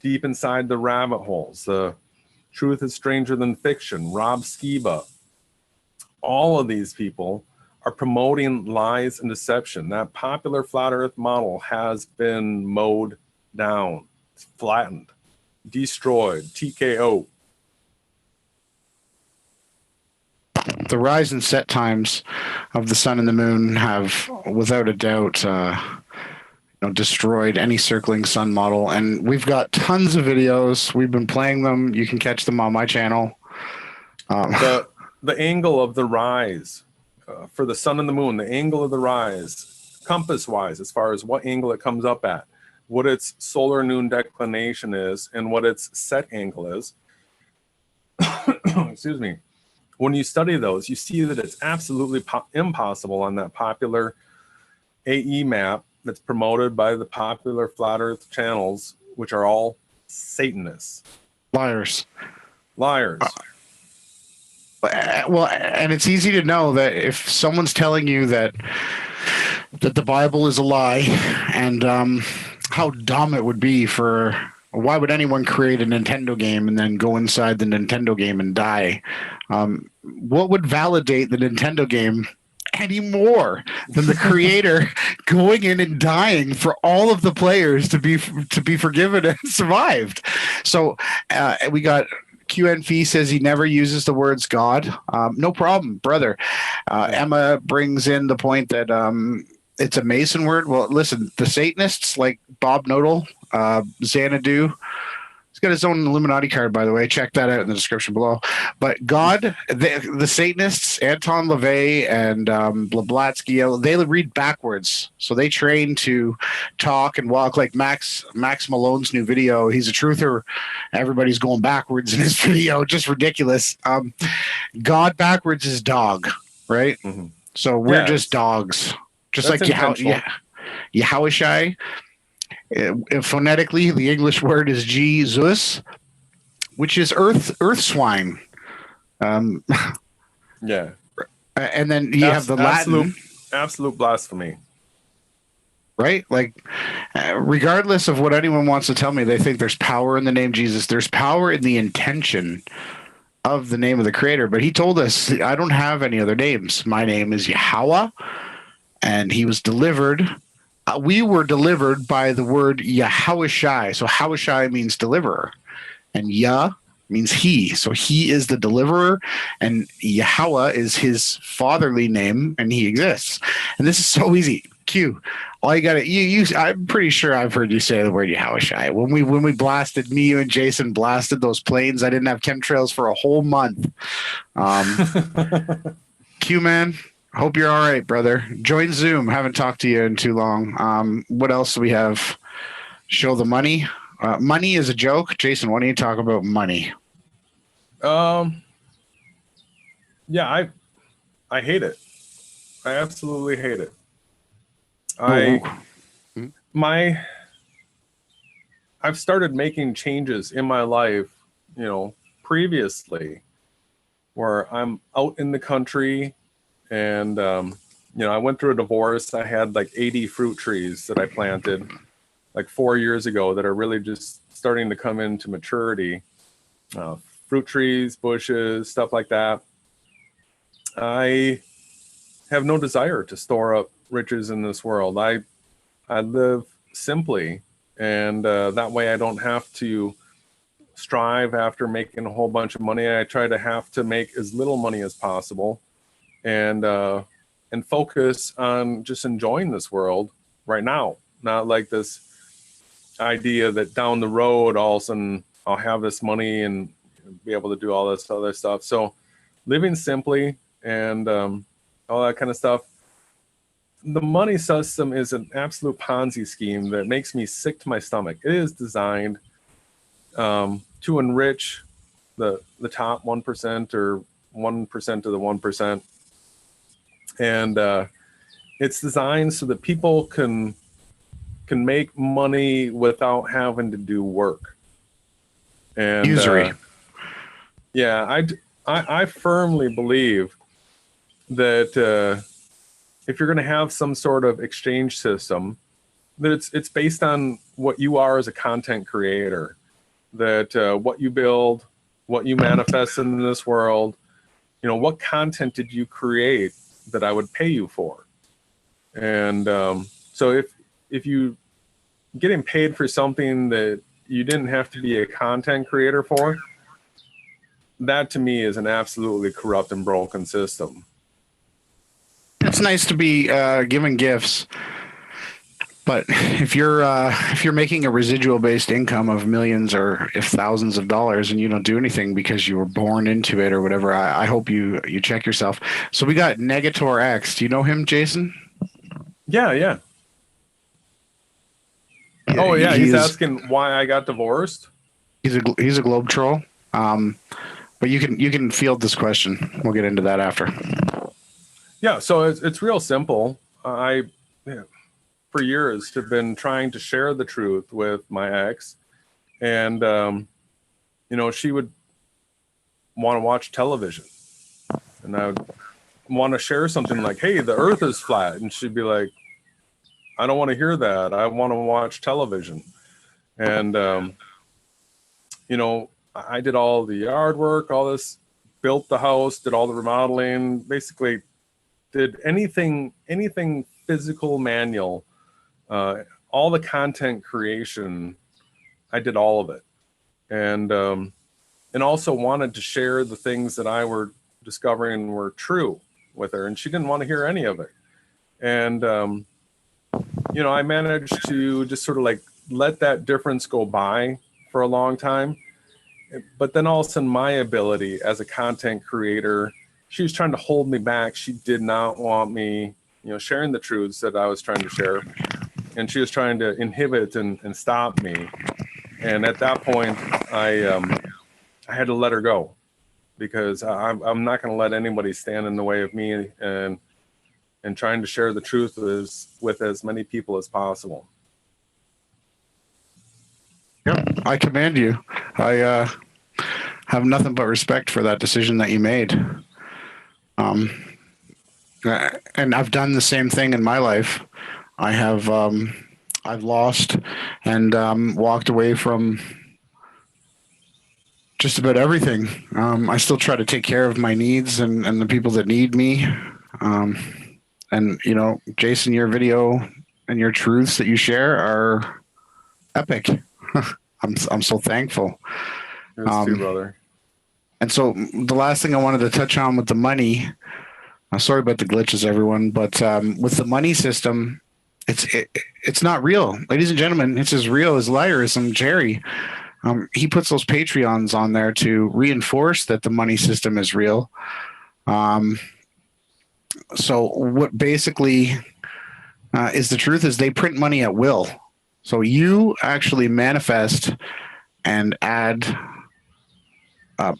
D: deep inside the rabbit holes, the truth is stranger than fiction, Rob Skiba. All of these people are promoting lies and deception. That popular flat earth model has been mowed down, flattened, destroyed, TKO.
A: The rise and set times of the sun and the moon have, without a doubt, destroyed any circling sun model. And we've got tons of videos. We've been playing them. You can catch them on my channel.
D: The angle of the rise for the sun and the moon, the angle of the rise, compass-wise, as far as what angle it comes up at, what its solar noon declination is, and what its set angle is. Excuse me. When you study those, you see that it's absolutely impossible on that popular AE map that's promoted by the popular flat earth channels, which are all Satanists.
A: Liars.
D: Liars.
A: Well, and it's easy to know that if someone's telling you that that the Bible is a lie, and how dumb it would be for. Why would anyone create a Nintendo game and then go inside the Nintendo game and die? What would validate the Nintendo game any more than the creator going in and dying for all of the players to be forgiven and survived? So we got QNF says he never uses the words God. No problem, brother. Emma brings in the point that it's a Mason word. Well, listen, the Satanists like Bob Nodal, Xanadu. He's got his own Illuminati card, by the way. Check that out in the description below. But God, the Satanists, Anton LaVey and Blavatsky, they read backwards. So they train to talk and walk like Max Malone's new video. He's a truther. Everybody's going backwards in his video. Just ridiculous. God backwards is dog, right? Mm-hmm. So we're just dogs. Just like Yahawashai. Phonetically, the English word is Jesus, which is earth swine.
D: Yeah.
A: And then you have the Latin.
D: Absolute blasphemy.
A: Right? Like, regardless of what anyone wants to tell me, they think there's power in the name Jesus. There's power in the intention of the name of the creator. But he told us, I don't have any other names. My name is Yahweh, and he was delivered. We were delivered by the word Yahawashai. So Hawashai means deliverer, and Yah means he. So he is the deliverer, and Yahweh is his fatherly name, and he exists. And this is so easy. Q. All you gotta I'm pretty sure I've heard you say the word Yahawashai. When we blasted, me, you and Jason blasted those planes, I didn't have chemtrails for a whole month. Q man. Hope you're all right, brother. Join Zoom. Haven't talked to you in too long. What else do we have? Show the money. Money is a joke. Jason, why don't you talk about money?
D: Yeah, I hate it. I absolutely hate it. I've started making changes in my life, previously, where I'm out in the country. And, I went through a divorce. I had like 80 fruit trees that I planted like 4 years ago that are really just starting to come into maturity. Fruit trees, bushes, stuff like that. I have no desire to store up riches in this world. I live simply, and that way I don't have to strive after making a whole bunch of money. I try to have to make as little money as possible. And focus on just enjoying this world right now. Not like this idea that down the road, all of a sudden I'll have this money and be able to do all this other stuff. So living simply and all that kind of stuff. The money system is an absolute Ponzi scheme that makes me sick to my stomach. It is designed to enrich the top 1% or 1% of the 1%. And it's designed so that people can make money without having to do work. And
A: usury.
D: I firmly believe that if you're going to have some sort of exchange system, that it's based on what you are as a content creator, that what you build, what you manifest in this world, what content did you create that I would pay you for. And so if you getting paid for something that you didn't have to be a content creator for, that to me is an absolutely corrupt and broken system.
A: It's nice to be given gifts, but if you're making a residual based income of millions or if thousands of dollars and you don't do anything because you were born into it or whatever, I hope you check yourself. So we got Negator X. Do you know him, Jason?
D: Yeah. Oh yeah, he's asking why I got divorced.
A: He's a globe troll. But you can field this question. We'll get into that after.
D: Yeah, so it's real simple. I for years have been trying to share the truth with my ex, and she would want to watch television, and I would want to share something like, "Hey, the Earth is flat," and she'd be like,
G: I don't want to hear that. I want to watch television. And, you know, I did all the yard work, all this, built the house, did all the remodeling, basically did anything physical, manual, all the content creation. I did all of it. And also wanted to share the things that I were discovering were true with her, and she didn't want to hear any of it. And, you know, I managed to just sort of like let that difference go by for a long time. But then all of a sudden my ability as a content creator, she was trying to hold me back. She did not want me, you know, sharing the truths that I was trying to share. And she was trying to inhibit and stop me. And at that point, I had to let her go, because I'm not going to let anybody stand in the way of me and trying to share the truth with as many people as possible.
A: Yep, I commend you. I have nothing but respect for that decision that you made. And I've done the same thing in my life. I have I've lost and walked away from just about everything. I still try to take care of my needs and the people that need me. And you know, Jason, your video and your truths that you share are epic. I'm so thankful.
G: Yours too, brother.
A: And so the last thing I wanted to touch on with the money, sorry about the glitches, everyone, but with the money system, it's not real. Ladies and gentlemen, it's as real as liarism, Jerry. He puts those Patreons on there to reinforce that the money system is real. So what basically is the truth is they print money at will. So you actually manifest and add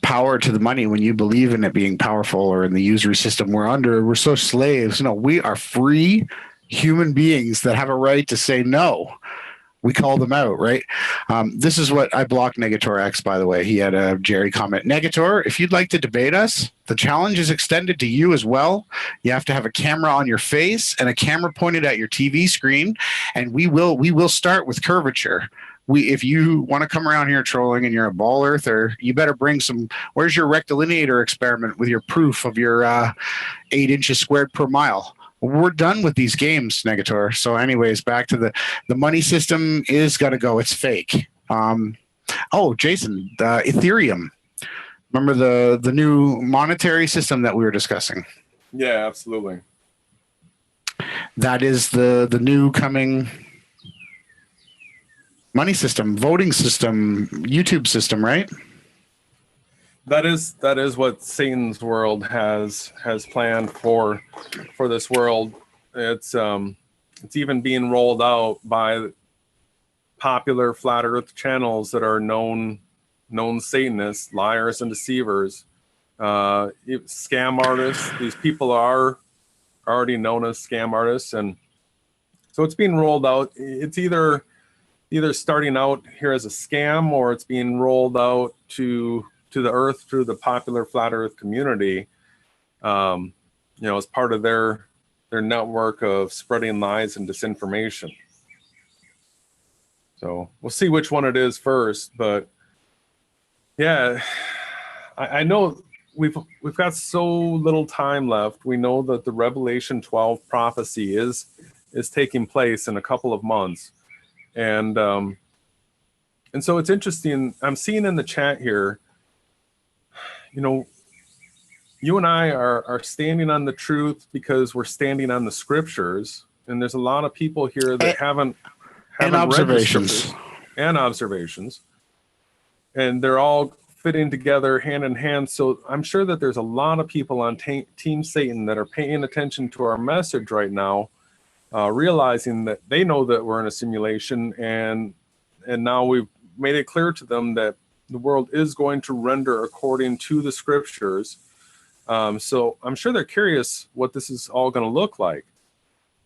A: power to the money when you believe in it being powerful, or in the usury system we're under. We're so slaves. No, we are free human beings that have a right to say no. We call them out, right? This is what I blocked Negator X, by the way. He had a Jerry comment. Negator, if you'd like to debate us, the challenge is extended to you as well. You have to have a camera on your face and a camera pointed at your TV screen, and we will start with curvature. If you want to come around here trolling and you're a ball earther, you better bring some. Where's your rectilineator experiment with your proof of your 8 inches squared per mile? We're done with these games, Negator. So anyways, back to the money system is got to go. It's fake. Oh, Jason, Ethereum. Remember the new monetary system that we were discussing?
G: Yeah, absolutely.
A: That is the new coming money system, voting system, YouTube system, right?
G: That is what Satan's world has planned for this world. It's even being rolled out by popular flat earth channels that are known Satanists, liars and deceivers, scam artists. These people are already known as scam artists, and so it's being rolled out. It's either starting out here as a scam, or it's being rolled out to the earth through the popular flat earth community, you know, as part of their network of spreading lies and disinformation. So we'll see which one it is first, but yeah, I know we've got so little time left. We know that the Revelation 12 prophecy is taking place in a couple of months, and so it's interesting. I'm seeing in the chat here, you know, you and I are standing on the truth because we're standing on the scriptures, and there's a lot of people here that haven't read
A: observations
G: and observations, and they're all fitting together hand in hand. So I'm sure that there's a lot of people on Team Satan that are paying attention to our message right now, realizing that they know that we're in a simulation, and now we've made it clear to them that the world is going to render according to the scriptures. So I'm sure they're curious what this is all going to look like.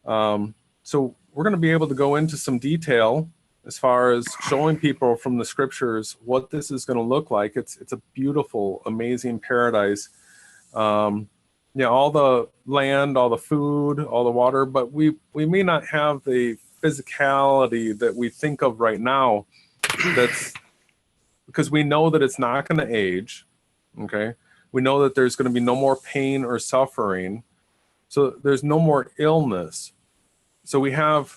G: So we're going to be able to go into some detail as far as showing people from the scriptures what this is going to look like. It's a beautiful, amazing paradise. yeah, all the land, all the food, all the water, but we may not have the physicality that we think of right now. That's because we know that it's not going to age. Okay, we know that there's going to be no more pain or suffering, so there's no more illness. So we have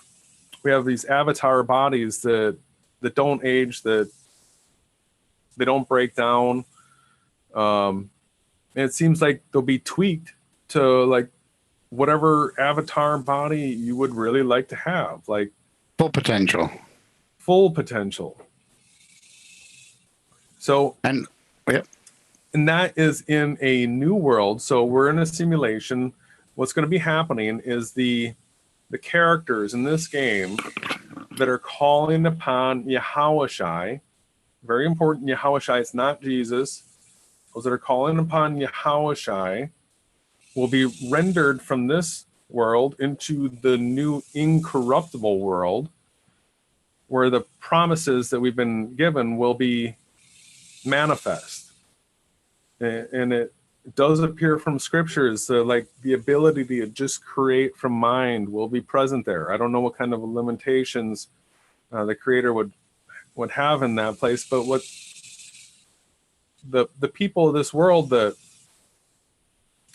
G: these avatar bodies that don't age, that they don't break down. And it seems like they'll be tweaked to like whatever avatar body you would really like to have, like
A: Full potential.
G: full potential. So,
A: And yep.
G: and that is in a new world. So we're in a simulation. What's going to be happening is the characters in this game that are calling upon Yahawashai, very important, Yahawashai, it's not Jesus. Those that are calling upon Yahawashai will be rendered from this world into the new incorruptible world, where the promises that we've been given will be manifest. And it does appear from scriptures, like the ability to just create from mind will be present there. I don't know what kind of limitations the creator would have in that place, but what the people of this world that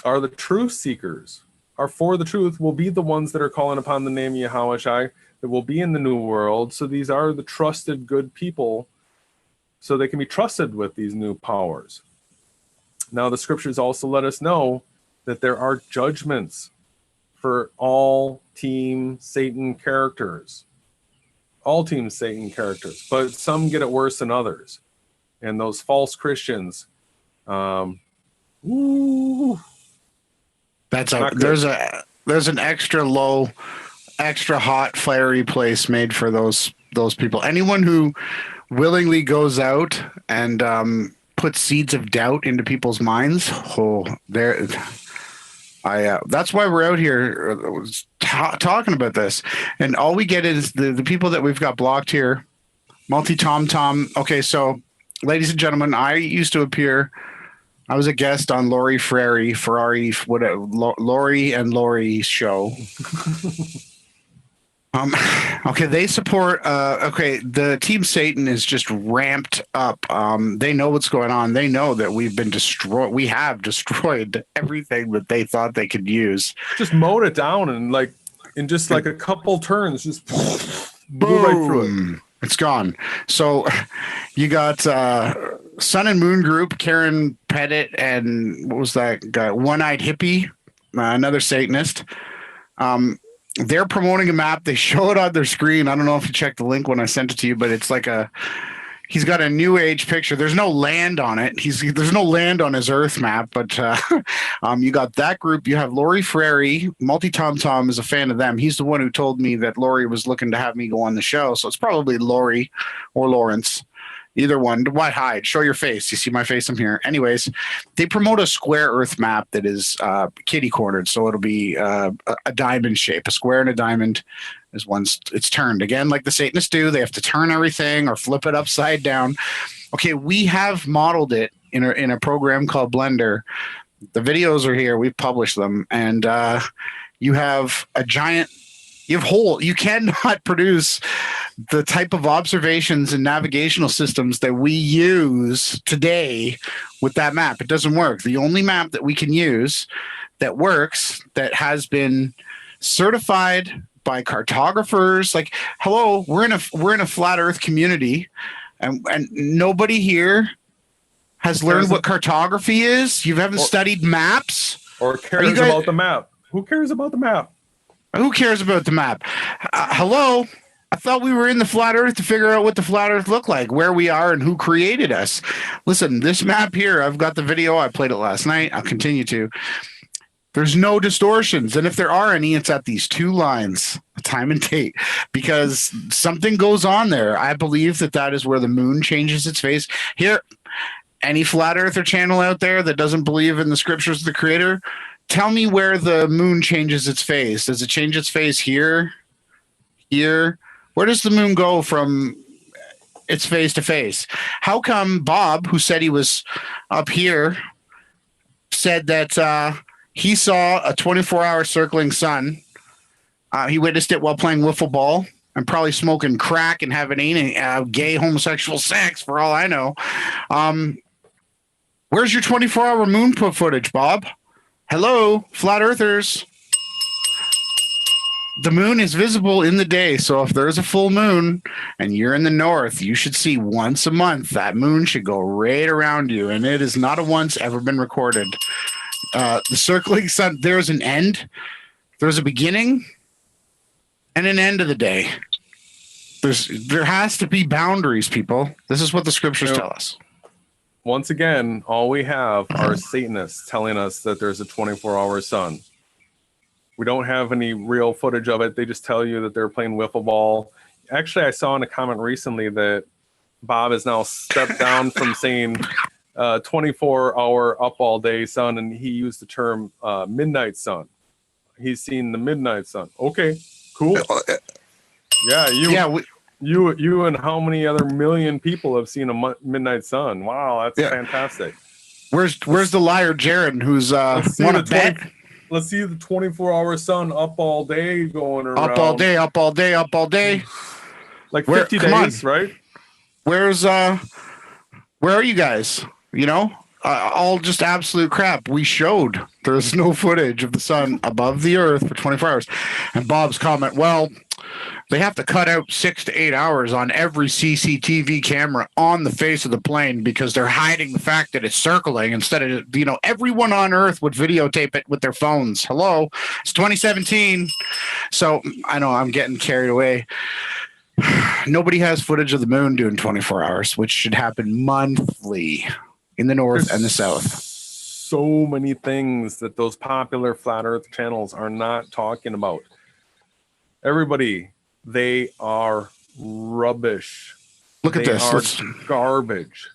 G: are the truth seekers, are for the truth, will be the ones that are calling upon the name Yahawashai, that will be in the new world. So these are the trusted good people, so they can be trusted with these new powers. Now, the scriptures also let us know that there are judgments for all Team Satan characters. All Team Satan characters, but some get it worse than others. And those false Christians,
A: That's
G: Not good.
A: there's an extra low, extra hot, fiery place made for those people. Anyone who willingly goes out and puts seeds of doubt into people's minds, that's why we're out here talking about this. And all we get is the people that we've got blocked here. Multi-Tom. Okay, so ladies and gentlemen, I used to appear. I was a guest on Lori and Lori's show. Okay, they support. The Team Satan is just ramped up. They know what's going on. They know that we've been destroyed. We have destroyed everything that they thought they could use.
G: just mowed it down and like in just like a couple turns, just blew right through it.
A: It's gone. So you got Sun and Moon Group, Karen Pettit, and what was that guy? One-Eyed Hippie, another Satanist. They're promoting a map. They show it on their screen. I don't know if you checked the link when I sent it to you, but it's like he's got a new age picture. There's no land on it. There's no land on his Earth map, but you got that group. You have Lori Frary. Multi-Tom is a fan of them. He's the one who told me that Lori was looking to have me go on the show. So it's probably Lori or Lawrence. Either one. Why hide? Show your face. You see my face? I'm here. Anyways, they promote a square Earth map that is kitty cornered, so it'll be a diamond shape. A square and a diamond is once it's turned. Again, like the Satanists do, they have to turn everything or flip it upside down. Okay, we have modeled it in a program called Blender. The videos are here. We've published them, and you have a giant. You cannot produce the type of observations and navigational systems that we use today with that map. It doesn't work. The only map that we can use that works, that has been certified by cartographers, like, hello, we're in a flat Earth community, and nobody here has learned what cartography is. You haven't studied maps
G: Or cares about the map. Who cares about the map?
A: Who cares about the map? Hello? I thought we were in the flat Earth to figure out what the flat Earth looked like, where we are, and who created us. Listen, this map here, I've got the video. I played it last night. I'll continue to. There's no distortions. And if there are any, it's at these two lines, time and date, because something goes on there. I believe that is where the moon changes its face. Here, any flat earther channel out there that doesn't believe in the scriptures of the creator, tell me where the moon changes its face. Does it change its face here? Here? Where does the moon go from its face to face? How come Bob, who said he was up here, said that he saw a 24-hour circling sun. He witnessed it while playing wiffle ball and probably smoking crack and having gay homosexual sex, for all I know. Where's your 24-hour moon footage, Bob? Hello, flat earthers. The moon is visible in the day, so if there's a full moon and you're in the north, you should see once a month. That moon should go right around you, and it is not a once ever been recorded. The circling sun, there's an end, there's a beginning, and an end of the day. There has to be boundaries, people. This is what the scriptures tell us.
D: Once again, all we have are Satanists telling us that there's a 24-hour sun. We don't have any real footage of it. They just tell you that they're playing wiffle ball. Actually, I saw in a comment recently that Bob has now stepped down from saying 24-hour up all day sun, and he used the term midnight sun. He's seen the midnight sun. Okay, cool. Yeah, you and how many other million people have seen a midnight sun? Wow, that's fantastic.
A: Where's the liar, Jared, who's want to bet?
D: Let's see the 24-hour sun up all day going around.
A: Up all day, up all day, up all day.
D: Like 50 days, right?
A: Where are you guys? You know, all just absolute crap. We showed there's no footage of the sun above the earth for 24 hours. And Bob's comment, well, they have to cut out 6 to 8 hours on every CCTV camera on the face of the plane because they're hiding the fact that it's circling instead of, everyone on Earth would videotape it with their phones. Hello, it's 2017. So I know I'm getting carried away. Nobody has footage of the moon doing 24 hours, which should happen monthly in the north and the south.
D: So many things that those popular flat Earth channels are not talking about. Everybody, they are rubbish.
A: Look at this.
D: Let's garbage.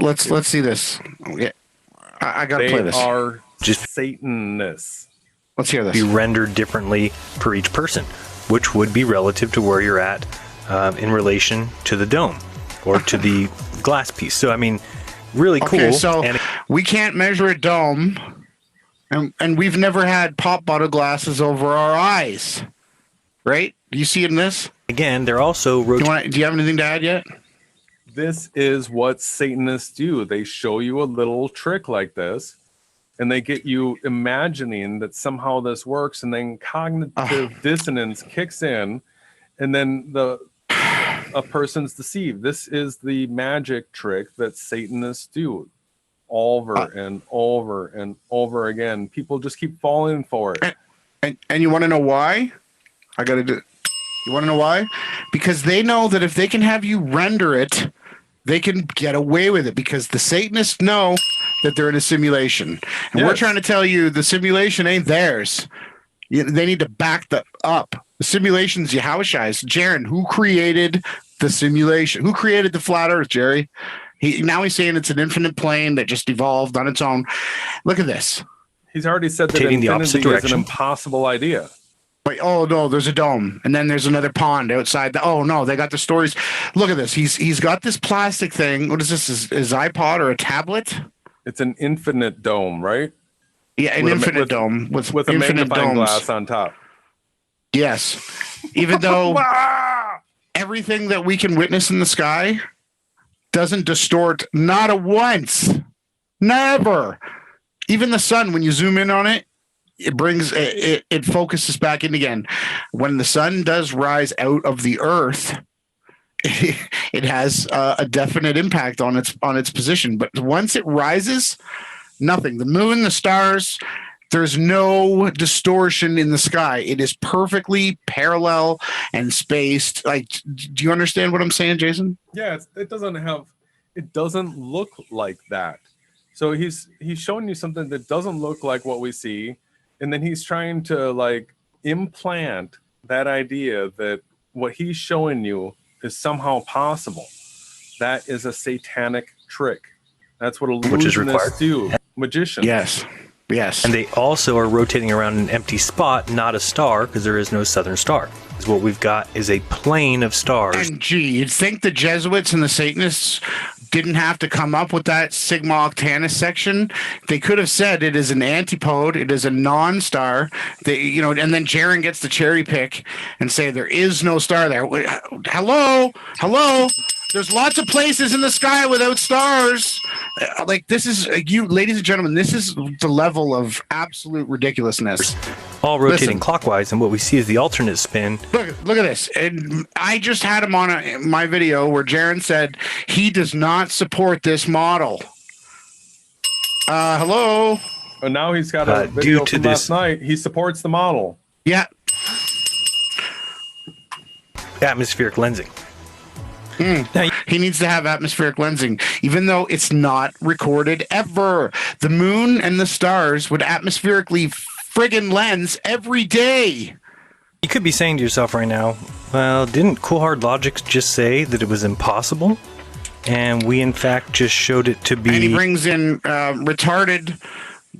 A: Let's see this. Yeah, I gotta play this.
D: They are just Satanists.
A: Let's hear this.
I: Be rendered differently for each person, which would be relative to where you're at in relation to the dome or to the glass piece. So, I mean, really cool.
A: Okay, so we can't measure a dome, and we've never had pop bottle glasses over our eyes. Right? Do you see it in this?
I: Again, they're also...
A: Do you have anything to add yet?
D: This is what Satanists do. They show you a little trick like this, and they get you imagining that somehow this works, and then cognitive dissonance kicks in, and then a person's deceived. This is the magic trick that Satanists do over and over and over again. People just keep falling for it.
A: And you want to know why? You want to know why? Because they know that if they can have you render it, they can get away with it because the Satanists know that they're in a simulation. And we're trying to tell you the simulation ain't theirs. They need to back that up. The simulation's Yahawashi's. Jaron, who created the simulation? Who created the flat earth, Jerry? Now he's saying it's an infinite plane that just evolved on its own. Look at this.
D: He's already said that infinity is an impossible idea.
A: But, oh no, there's a dome, and then there's another pond outside. Oh no, they got the stories. Look at this. He's got this plastic thing. What is this? His iPod or a tablet?
D: It's an infinite dome, right?
A: Yeah, an infinite dome with
D: a
A: infinite
D: magnifying
A: domes.
D: glass on top.
A: Yes, even though everything that we can witness in the sky doesn't distort, not a once, never. Even the sun, when you zoom in on it. It focuses back in again. When the sun does rise out of the earth, it has a definite impact on its position. But once it rises, nothing. The moon, the stars, there's no distortion in the sky. It is perfectly parallel and spaced. Like, do you understand what I'm saying, Jason?
D: Yeah, it doesn't look like that. So he's showing you something that doesn't look like what we see. And then he's trying to implant that idea that what he's showing you is somehow possible. That is a satanic trick. That's what illusionists do. Magicians.
A: Yes.
I: And they also are rotating around an empty spot, not a star, because there is no southern star. What we've got is a plane of stars.
A: And gee, you'd think the Jesuits and the Satanists didn't have to come up with that Sigma Octantis section. They could have said it is an antipode, it is a non-star. And then Jaren gets the cherry pick and say there is no star there. Hello. There's lots of places in the sky without stars. This is you, ladies and gentlemen. This is the level of absolute ridiculousness.
I: All rotating clockwise, and what we see is the alternate spin.
A: Look at this. And I just had him on my video where Jaren said he does not support this model. Hello.
D: And now he's got a video from last night. He supports the model.
A: Yeah.
I: Atmospheric lensing.
A: Now, he needs to have atmospheric lensing, even though it's not recorded ever. The moon and the stars would atmospherically friggin' lens every day.
I: You could be saying to yourself right now, well, didn't Cool Hard Logic just say that it was impossible? And we, in fact, just showed it to be...
A: And he brings in retarded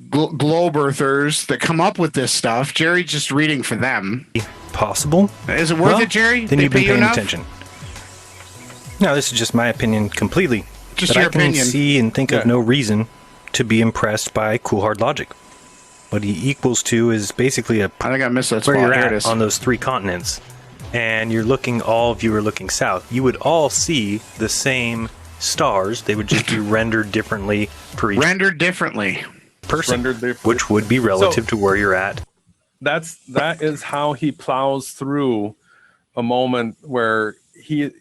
A: Globebusters that come up with this stuff. Jerry's just reading for them.
I: Possible?
A: Is it worth it, Jerry?
I: Then you've been paying attention. No, this is just my opinion completely.
A: Just
I: but
A: your
I: I can
A: opinion.
I: see and think of no reason to be impressed by Cool Hard Logic. What he equals to is basically
A: I think I missed that spot.
I: where you're
A: There
I: at
A: it is.
I: on those 3 continents. And all of you are looking south. You would all see the same stars. They would just be rendered differently per each person, which would be relative to where you're at.
D: That is how he plows through a moment where he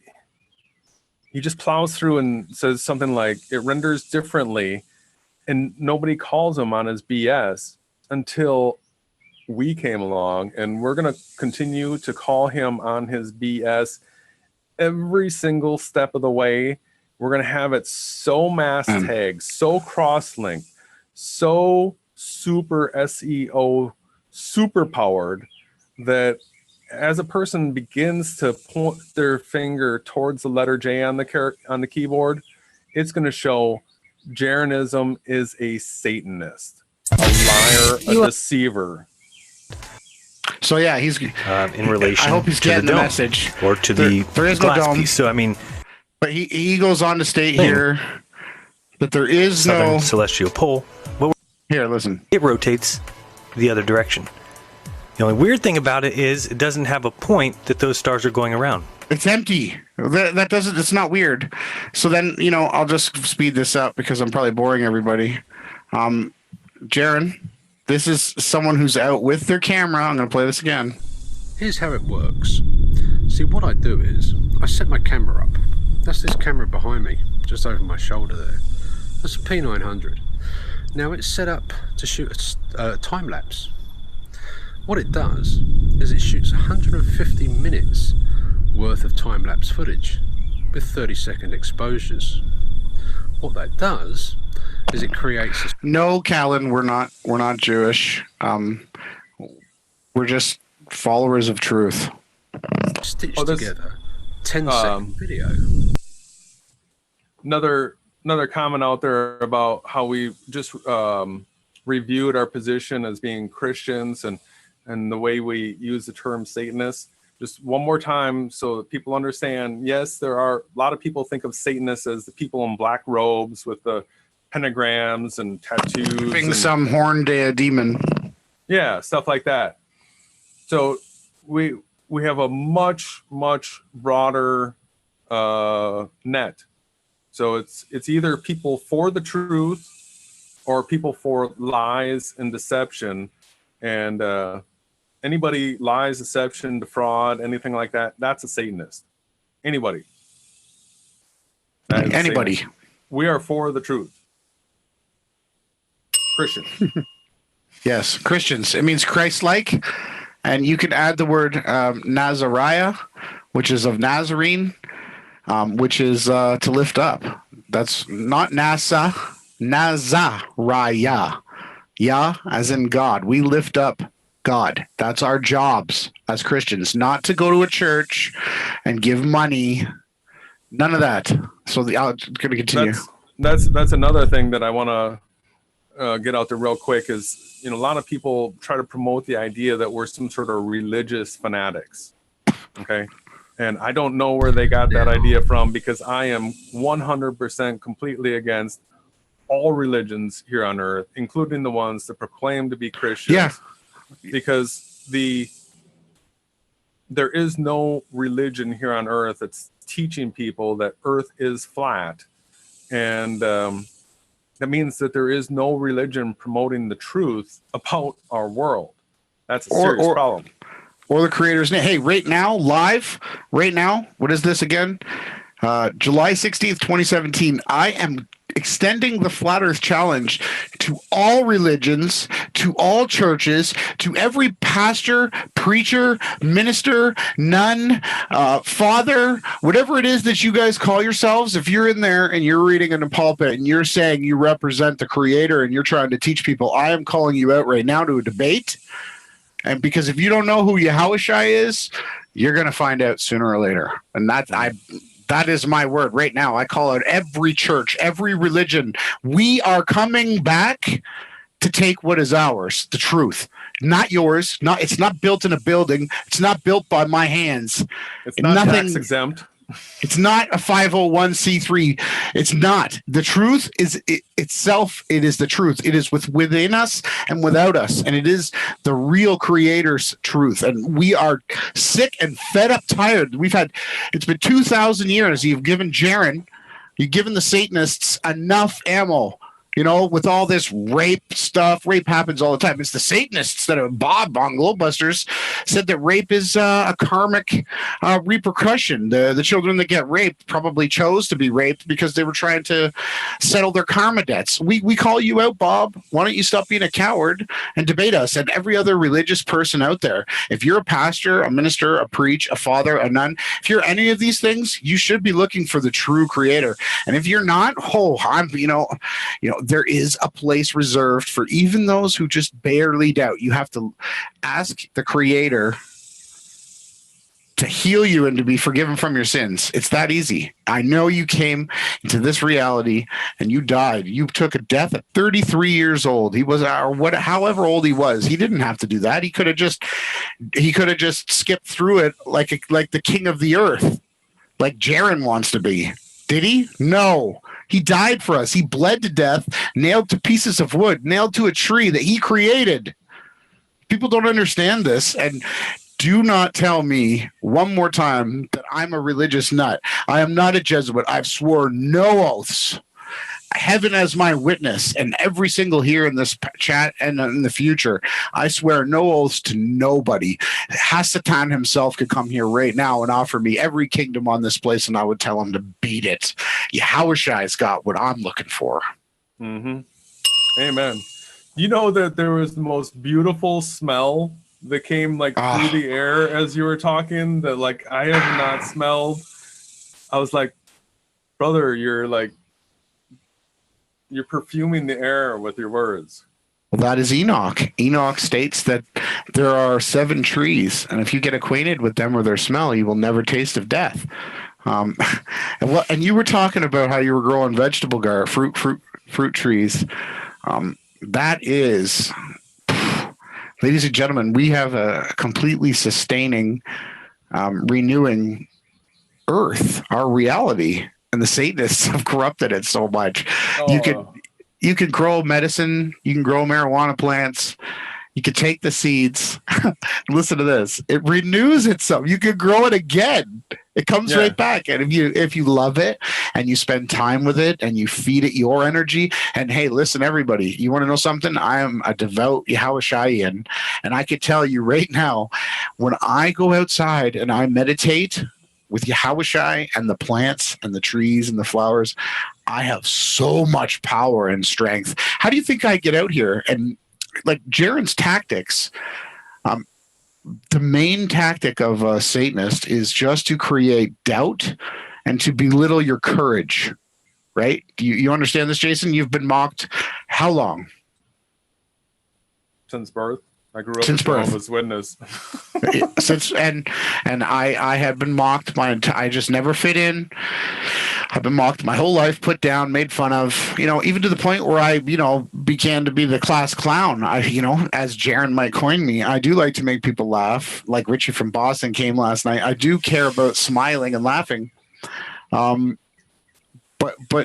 D: just plows through and says something like it renders differently, and nobody calls him on his BS until we came along, and we're going to continue to call him on his BS every single step of the way. We're going to have it so mass tagged, so cross-linked, so super SEO super powered that as a person begins to point their finger towards the letter J on the keyboard, it's going to show Jaranism is a Satanist, a liar, a deceiver.
A: So yeah, he's
I: in relation.
A: I hope he's
I: to
A: getting
I: the
A: the
I: dome,
A: message.
I: or to
A: there is no
I: glass
A: dome.
I: piece. So I mean,
A: but he goes on to state here that there is
I: southern
A: no
I: celestial pole.
A: Here, listen.
I: It rotates the other direction. The only weird thing about it is it doesn't have a point that those stars are going around.
A: It's empty. That doesn't. It's not weird. So then, I'll just speed this up because I'm probably boring everybody. Jaren, this is someone who's out with their camera. I'm going to play this again.
J: Here's how it works. See, what I do is I set my camera up. That's this camera behind me, just over my shoulder there. That's a P900. Now it's set up to shoot a time lapse. What it does is it shoots 150 minutes worth of time-lapse footage with 30-second exposures. What that does is it creates
A: No, Callan, we're not Jewish. We're just followers of truth.
J: Stitched together 10-second video.
D: Another comment out there about how we just reviewed our position as being Christians and the way we use the term Satanist. Just one more time so that people understand, yes, there are a lot of people think of Satanists as the people in black robes with the pentagrams and tattoos.
A: Being some horned demon.
D: Yeah, stuff like that. So we have a much, much broader net. So it's either people for the truth or people for lies and deception. And anybody lies, deception, defraud, anything like that, that's a Satanist. Anybody.
A: Anybody.
D: Satanist. We are for the truth. Christian.
A: Yes, Christians. It means Christ-like. And you can add the word Nazariah, which is of Nazarene, which is to lift up. That's not NASA, Nazariah. Yah, as in God. We lift up God. That's our jobs as Christians, not to go to a church and give money. None of that. So I'm going to continue.
D: That's another thing that I want to get out there real quick is, a lot of people try to promote the idea that we're some sort of religious fanatics. Okay.
G: And I don't know where they got that idea from, because I am 100% completely against all religions here on earth, including the ones that proclaim to be Christians.
A: Yeah.
G: Because there is no religion here on earth that's teaching people that earth is flat. And that means that there is no religion promoting the truth about our world. That's a serious problem.
A: Or the creator's name. Hey, right now, live, right now, what is this again? July 16th, 2017. I am extending the Flat Earth Challenge to all religions, to all churches, to every pastor, preacher, minister, nun, father, whatever it is that you guys call yourselves. If you're in there and you're reading in the pulpit and you're saying you represent the creator and you're trying to teach people, I am calling you out right now to a debate. And because if you don't know who Yahawashi is, you're going to find out sooner or later. And that is my word right now. I call out every church, every religion. We are coming back to take what is ours, the truth, not yours. It's not built in a building. It's not built by my hands.
G: It's not tax exempt.
A: It's not a 501c3. It's not. The truth is itself. It is the truth. It is within us and without us. And it is the real creator's truth. And we are sick and fed up, tired. It's been 2,000 years. You've given the Satanists enough ammo. You know, with all this rape stuff, rape happens all the time. It's the Satanists that Bob on Globebusters said that rape is a karmic repercussion. The children that get raped probably chose to be raped because they were trying to settle their karma debts. We call you out, Bob. Why don't you stop being a coward and debate us and every other religious person out there? If you're a pastor, a minister, a preach, a father, a nun, if you're any of these things, you should be looking for the true creator. And if you're not, there is a place reserved for even those who just barely doubt. You have to ask the creator to heal you and to be forgiven from your sins. It's that easy. I know you came into this reality and you died. You took a death at 33 years old. He was however old he was. He didn't have to do that. He could have just skipped through it like the king of the earth, like Jaren wants to be. Did he? No. He died for us. He bled to death, nailed to pieces of wood, nailed to a tree that he created. People don't understand this. And do not tell me one more time that I'm a religious nut. I am not a Jesuit. I've sworn no oaths. Heaven as my witness, and every single here in this chat and in the future, I swear no oaths to nobody. Hasatan himself could come here right now and offer me every kingdom on this place, and I would tell him to beat it. Yahawashi's got what I'm looking for.
G: Mm-hmm. Amen. You know that there was the most beautiful smell that came through the air as you were talking that I have not smelled. I was like, brother, you're perfuming the air with your words.
A: Well, that is Enoch. Enoch states that there are 7 trees, and if you get acquainted with them or their smell, you will never taste of death. And you were talking about how you were growing vegetable fruit trees. That is, ladies and gentlemen, we have a completely sustaining, renewing earth, our reality. And the Satanists have corrupted it so much. You could grow medicine, you can grow marijuana plants, you could take the seeds. Listen to this. It renews itself. You could grow it again. It comes right back. And if you love it and you spend time with it and you feed it your energy, and hey, listen, everybody, you want to know something? I am a devout Yahawashian, and I could tell you right now, when I go outside and I meditate with Yahawashi and the plants and the trees and the flowers, I have so much power and strength. How do you think I get out here? And Jaren's tactics, the main tactic of a Satanist is just to create doubt and to belittle your courage, right? You understand this, Jason? You've been mocked how long?
G: Since birth. I grew up
A: since
G: as
A: birth.
G: Jehovah's Witness.
A: And I had been mocked. I just never fit in. I've been mocked my whole life, put down, made fun of, even to the point where I, began to be the class clown. As Jaron might coin me, I do like to make people laugh. Like Richie from Boston came last night. I do care about smiling and laughing. But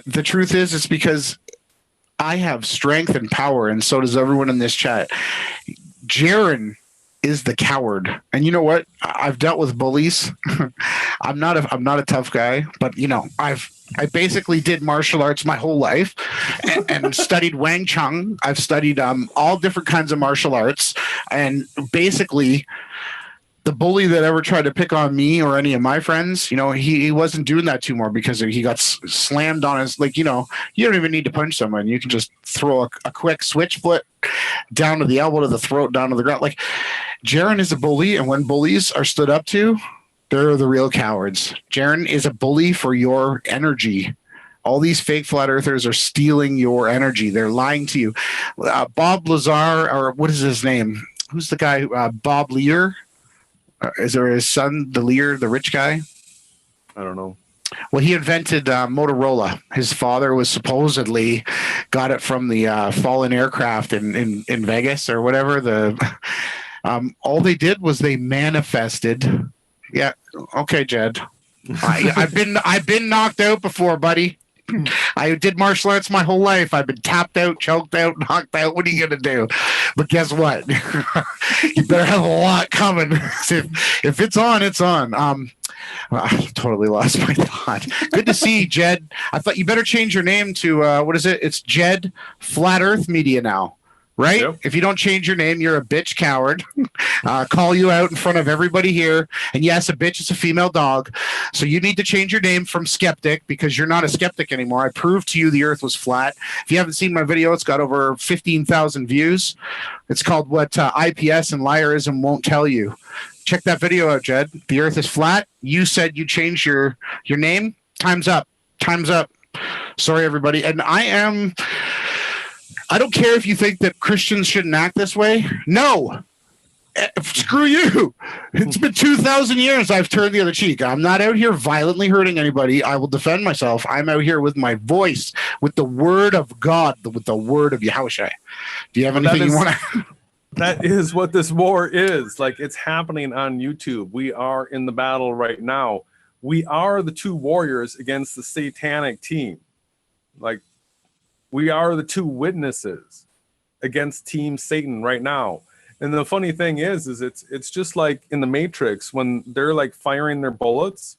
A: the truth is, it's because I have strength and power, and so does everyone in this chat. Jaron is the coward, and you know what? I've dealt with bullies. I'm not a tough guy, but I basically did martial arts my whole life and studied Wang Chun. I've studied all different kinds of martial arts, and basically the bully that ever tried to pick on me or any of my friends, he wasn't doing that too more because he got slammed on his, you don't even need to punch someone. You can just throw a quick switch foot down to the elbow, to the throat, down to the ground. Like, Jaron is a bully, and when bullies are stood up to, they're the real cowards. Jaron is a bully for your energy. All these fake flat earthers are stealing your energy. They're lying to you. Bob Lazar, or what is his name? Who's the guy? Bob Lear? Is there his son, the Lear, the rich guy?
D: I don't know.
A: Well, he invented Motorola. His father was supposedly got it from the fallen aircraft in Vegas or whatever. All they did was they manifested. Yeah. Okay, Jed. I've been knocked out before, buddy. I did martial arts my whole life. I've been tapped out, choked out, knocked out. What are you gonna do? But guess what? You better have a lot coming. If it's on, it's on. I totally lost my thought. Good to see you, Jed. I thought you better change your name to what is it? It's Jed Flat Earth Media now. Right? Yep. If you don't change your name, you're a bitch coward. Call you out in front of everybody here. And yes, a bitch is a female dog. So you need to change your name from skeptic, because you're not a skeptic anymore. I proved to you the earth was flat. If you haven't seen my video, it's got over 15,000 views. It's called What IPS and Liarism Won't Tell You. Check that video out, Jed. The earth is flat. You said you changed your name. Time's up. Time's up. Sorry, everybody. And I don't care if you think that Christians shouldn't act this way. No. Screw you. It's been 2,000 years I've turned the other cheek. I'm not out here violently hurting anybody. I will defend myself. I'm out here with my voice, with the word of God, with the word of Yahawashi. Do you have anything you want to...
D: That is what this war is. Like, it's happening on YouTube. We are in the battle right now. We are the two warriors against the satanic team. Like, we are the two witnesses against Team Satan right now. And the funny thing is it's just like in the Matrix when they're like firing their bullets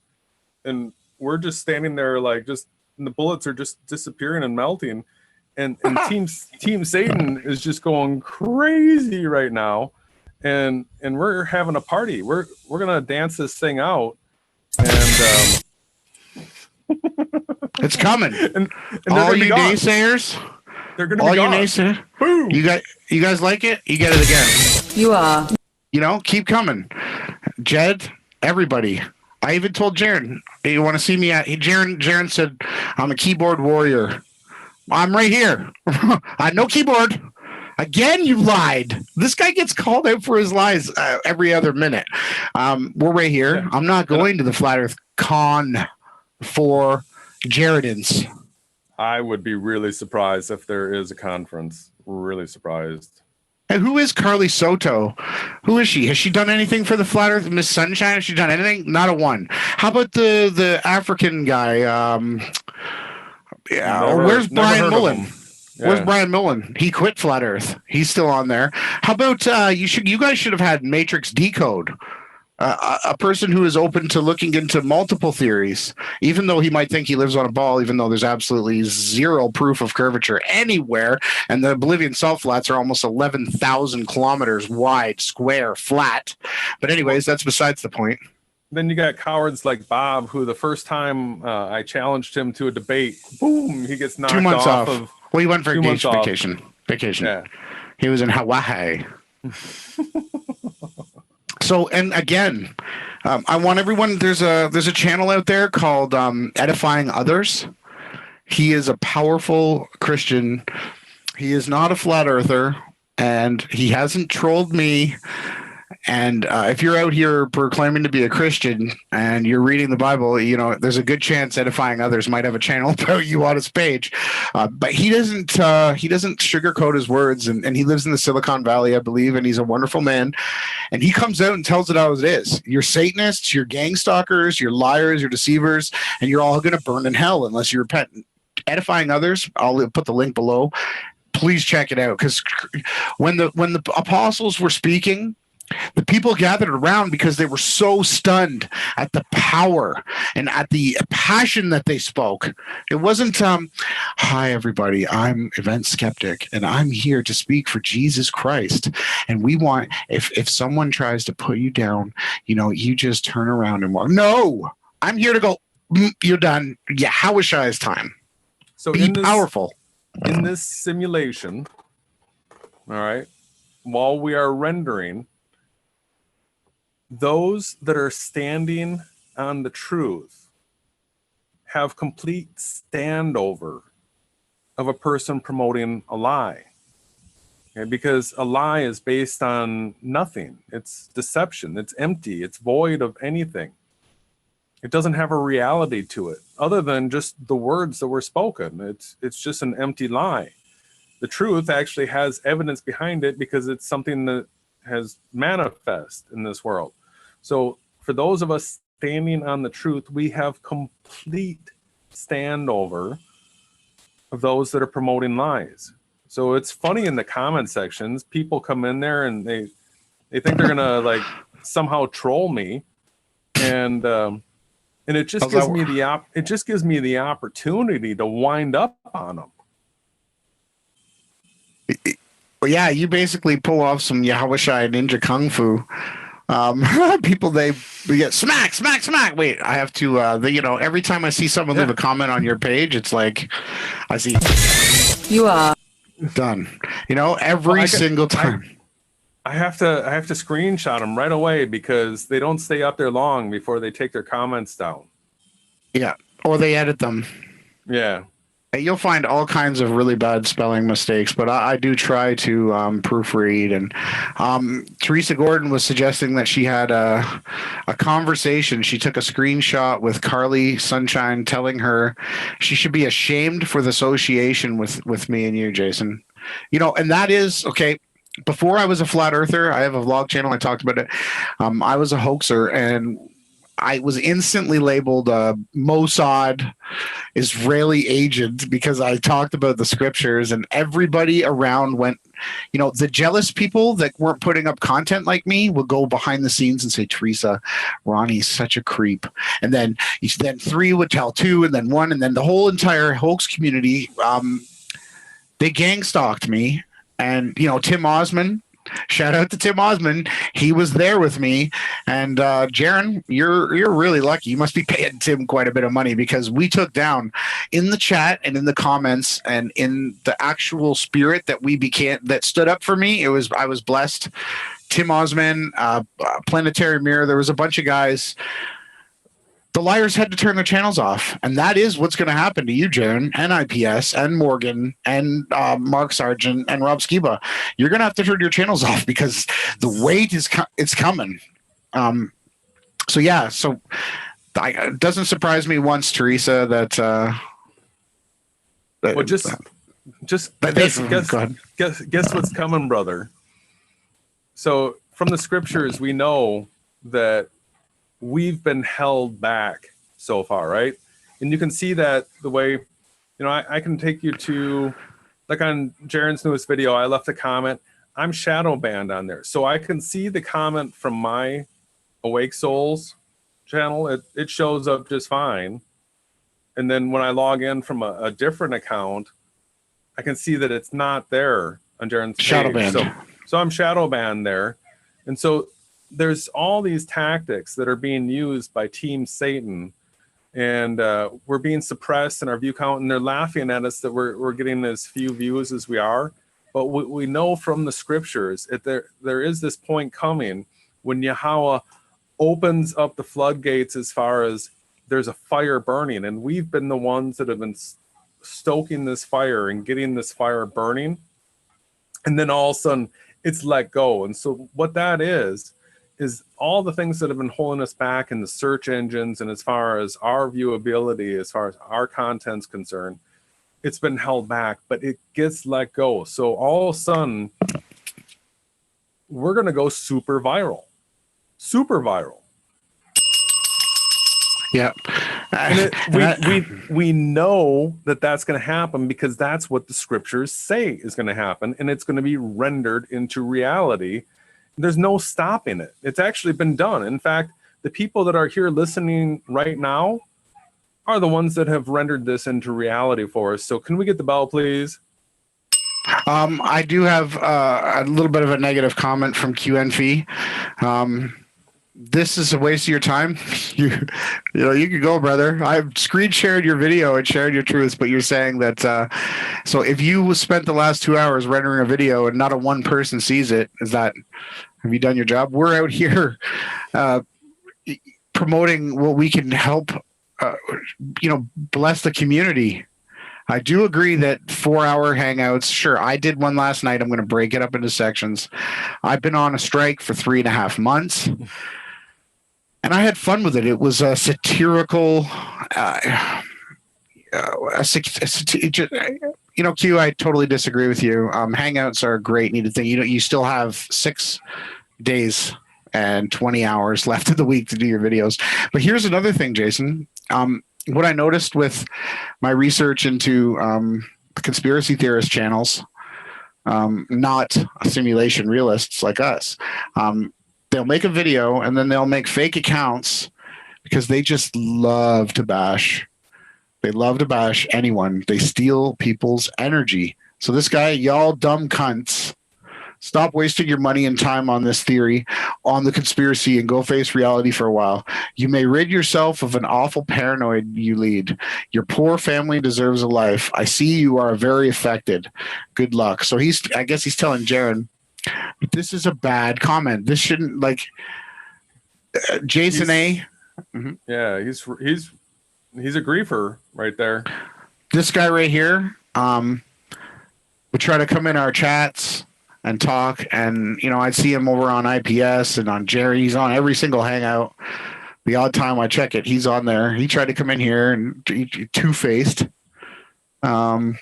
D: and we're just standing there and the bullets are just disappearing and melting. And Team Satan is just going crazy right now. And we're having a party. We're gonna dance this thing out. And
A: it's coming. And all you naysayers,
D: they're gonna be gone.
A: Naysayers, boom. You guys like it? You get it again.
B: You are.
A: Keep coming. Jed, everybody. I even told Jaron, hey, you want to see me at Jaron said, I'm a keyboard warrior. I'm right here. No keyboard. Again, you lied. This guy gets called out for his lies every other minute. We're right here. Yeah. I'm not going to the Flat Earth Con for Jaredins.
D: I would be really surprised if there is a conference. Really surprised.
A: And who is Carly Soto? Who is she? Has she done anything for the Flat Earth? Miss Sunshine? Has she done anything? Not a one. How about the African guy? Where's Brian Mullen? Yeah. Where's Brian Mullen? He quit Flat Earth. He's still on there. How about you guys should have had Matrix Decode. A person who is open to looking into multiple theories, even though he might think he lives on a ball, even though there's absolutely zero proof of curvature anywhere, and the Bolivian salt flats are almost 11,000 kilometers wide, square, flat. But anyways, that's besides the point.
D: Then you got cowards like Bob, who the first time I challenged him to a debate, boom, he gets knocked
A: 2 months off. Well, he went for a vacation.
G: Yeah.
A: He was in Hawaii. So, and again, I want everyone, there's a channel out there called Edifying Others. He is a powerful Christian. He is not a flat earther, and he hasn't trolled me. And if you're out here proclaiming to be a Christian and you're reading the Bible, you know, there's a good chance Edifying Others might have a channel about you on his page. But he doesn't sugarcoat his words, and he lives in the Silicon Valley, I believe, and he's a wonderful man. And he comes out and tells it how it is. You're Satanists, you're gang stalkers, you're liars, you're deceivers, and you're all going to burn in hell unless you repent. Edifying Others, I'll put the link below. Please check it out, because when the apostles were speaking, the people gathered around because they were so stunned at the power and at the passion that they spoke. It wasn't, hi, everybody, I'm Event Skeptic, and I'm here to speak for Jesus Christ. And we want, if someone tries to put you down, you know, you just turn around and walk. No, I'm here to go, you're done. Yahawashi is time.
D: So
A: be powerful.
D: In this simulation, all right, while we are rendering, those that are standing on the truth have complete standover of a person promoting a lie. Okay? Because a lie is based on nothing. It's deception. It's empty. It's void of anything. It doesn't have a reality to it other than just the words that were spoken. It's just an empty lie. The truth actually has evidence behind it because it's something that has manifest in this world. So for those of us standing on the truth, we have complete standover of those that are promoting lies. So it's funny in the comment sections, people come in there and they think they're gonna like somehow troll me, and it just gives me the opportunity to wind up on them.
A: Well, yeah, you basically pull off some Yahawashi ninja kung fu. People, they get smack. Wait, I have to, every time I see someone leave a comment on your page, it's like, I see.
B: You are
A: done. You know, every single time.
D: I have to screenshot them right away because they don't stay up there long before they take their comments down.
A: Yeah, or they edit them.
D: Yeah.
A: You'll find all kinds of really bad spelling mistakes, but I do try to proofread. And Teresa Gordon was suggesting that she had a conversation. She took a screenshot with Carly Sunshine telling her she should be ashamed for the association with me and you, Jason. You know, and that is, okay, before I was a flat earther, I have a vlog channel, I talked about it. I was a hoaxer, and I was instantly labeled a Mossad Israeli agent because I talked about the scriptures, and everybody around went, you know, the jealous people that weren't putting up content like me would go behind the scenes and say, Teresa, Ronnie's such a creep. And then three would tell two, and then one, and then the whole entire hoax community, they gang stalked me. And, you know, Tim Osman, shout out to Tim Osman. He was there with me. And Jaron, you're really lucky. You must be paying Tim quite a bit of money, because we took down in the chat and in the comments and in the actual spirit that stood up for me. I was blessed. Tim Osman, Planetary Mirror. There was a bunch of guys. The liars had to turn their channels off, and that is what's going to happen to you, Jaron, and IPS, and Morgan, and Mark Sargent, and Rob Skiba. You're going to have to turn your channels off because the weight is it's coming. So yeah, it doesn't surprise me once, Teresa, that.
D: Well, just guess what's coming, brother. So from the scriptures, we know that we've been held back so far, right? And you can see that the way, you know, I can take you to, like on Jaron's newest video, I left a comment. I'm shadow banned on there. So I can see the comment from my Awake Souls channel. It shows up just fine. And then when I log in from a different account, I can see that it's not there on Jaron's page.
A: Shadow banned.
D: So I'm shadow banned there. And so there's all these tactics that are being used by Team Satan, and we're being suppressed in our view count, and they're laughing at us that we're getting as few views as we are. But we know from the scriptures that there is this point coming when Yahweh opens up the floodgates as far as there's a fire burning, and we've been the ones that have been stoking this fire and getting this fire burning, and then all of a sudden it's let go. And so what that is
G: is all the things that have been holding us back in the search engines, and as far as our viewability, as far as our content's concerned, it's been held back, but it gets let go. So all of a sudden, we're going to go super viral. Super viral.
A: Yeah.
G: And we know that that's going to happen because that's what the scriptures say is going to happen, and it's going to be rendered into reality. There's no stopping it. It's actually been done. In fact, the people that are here listening right now are the ones that have rendered this into reality for us. So can we get the bell, please?
A: I do have a little bit of a negative comment from QNFE. This is a waste of your time. You could go, brother. I've screen shared your video and shared your truths, but you're saying that so if you spent the last 2 hours rendering a video and not a one person sees it, have you done your job? We're out here promoting what we can help bless the community. I do agree that 4-hour hangouts, sure, I did one last night. I'm going to break it up into sections. I've been on a strike for 3.5 months. And I had fun with it. It was a satirical, Q, I totally disagree with you. Hangouts are a great needed thing. You still have 6 days and 20 hours left of the week to do your videos. But here's another thing, Jason. What I noticed with my research into the conspiracy theorist channels, not simulation realists like us, they'll make a video and then they'll make fake accounts because they just love to bash. They love to bash anyone. They steal people's energy. So this guy, y'all dumb cunts, stop wasting your money and time on this theory, on the conspiracy, and go face reality for a while. You may rid yourself of an awful paranoid you lead. Your poor family deserves a life. I see you are very affected. Good luck. So I guess he's telling Jaron, but this is a bad comment. This shouldn't, Jason A. Mm-hmm.
G: Yeah, he's a griefer right there.
A: This guy right here would try to come in our chats and talk, and I'd see him over on IPS and on Jerry. He's on every single hangout. The odd time I check it, he's on there. He tried to come in here and two-faced. Who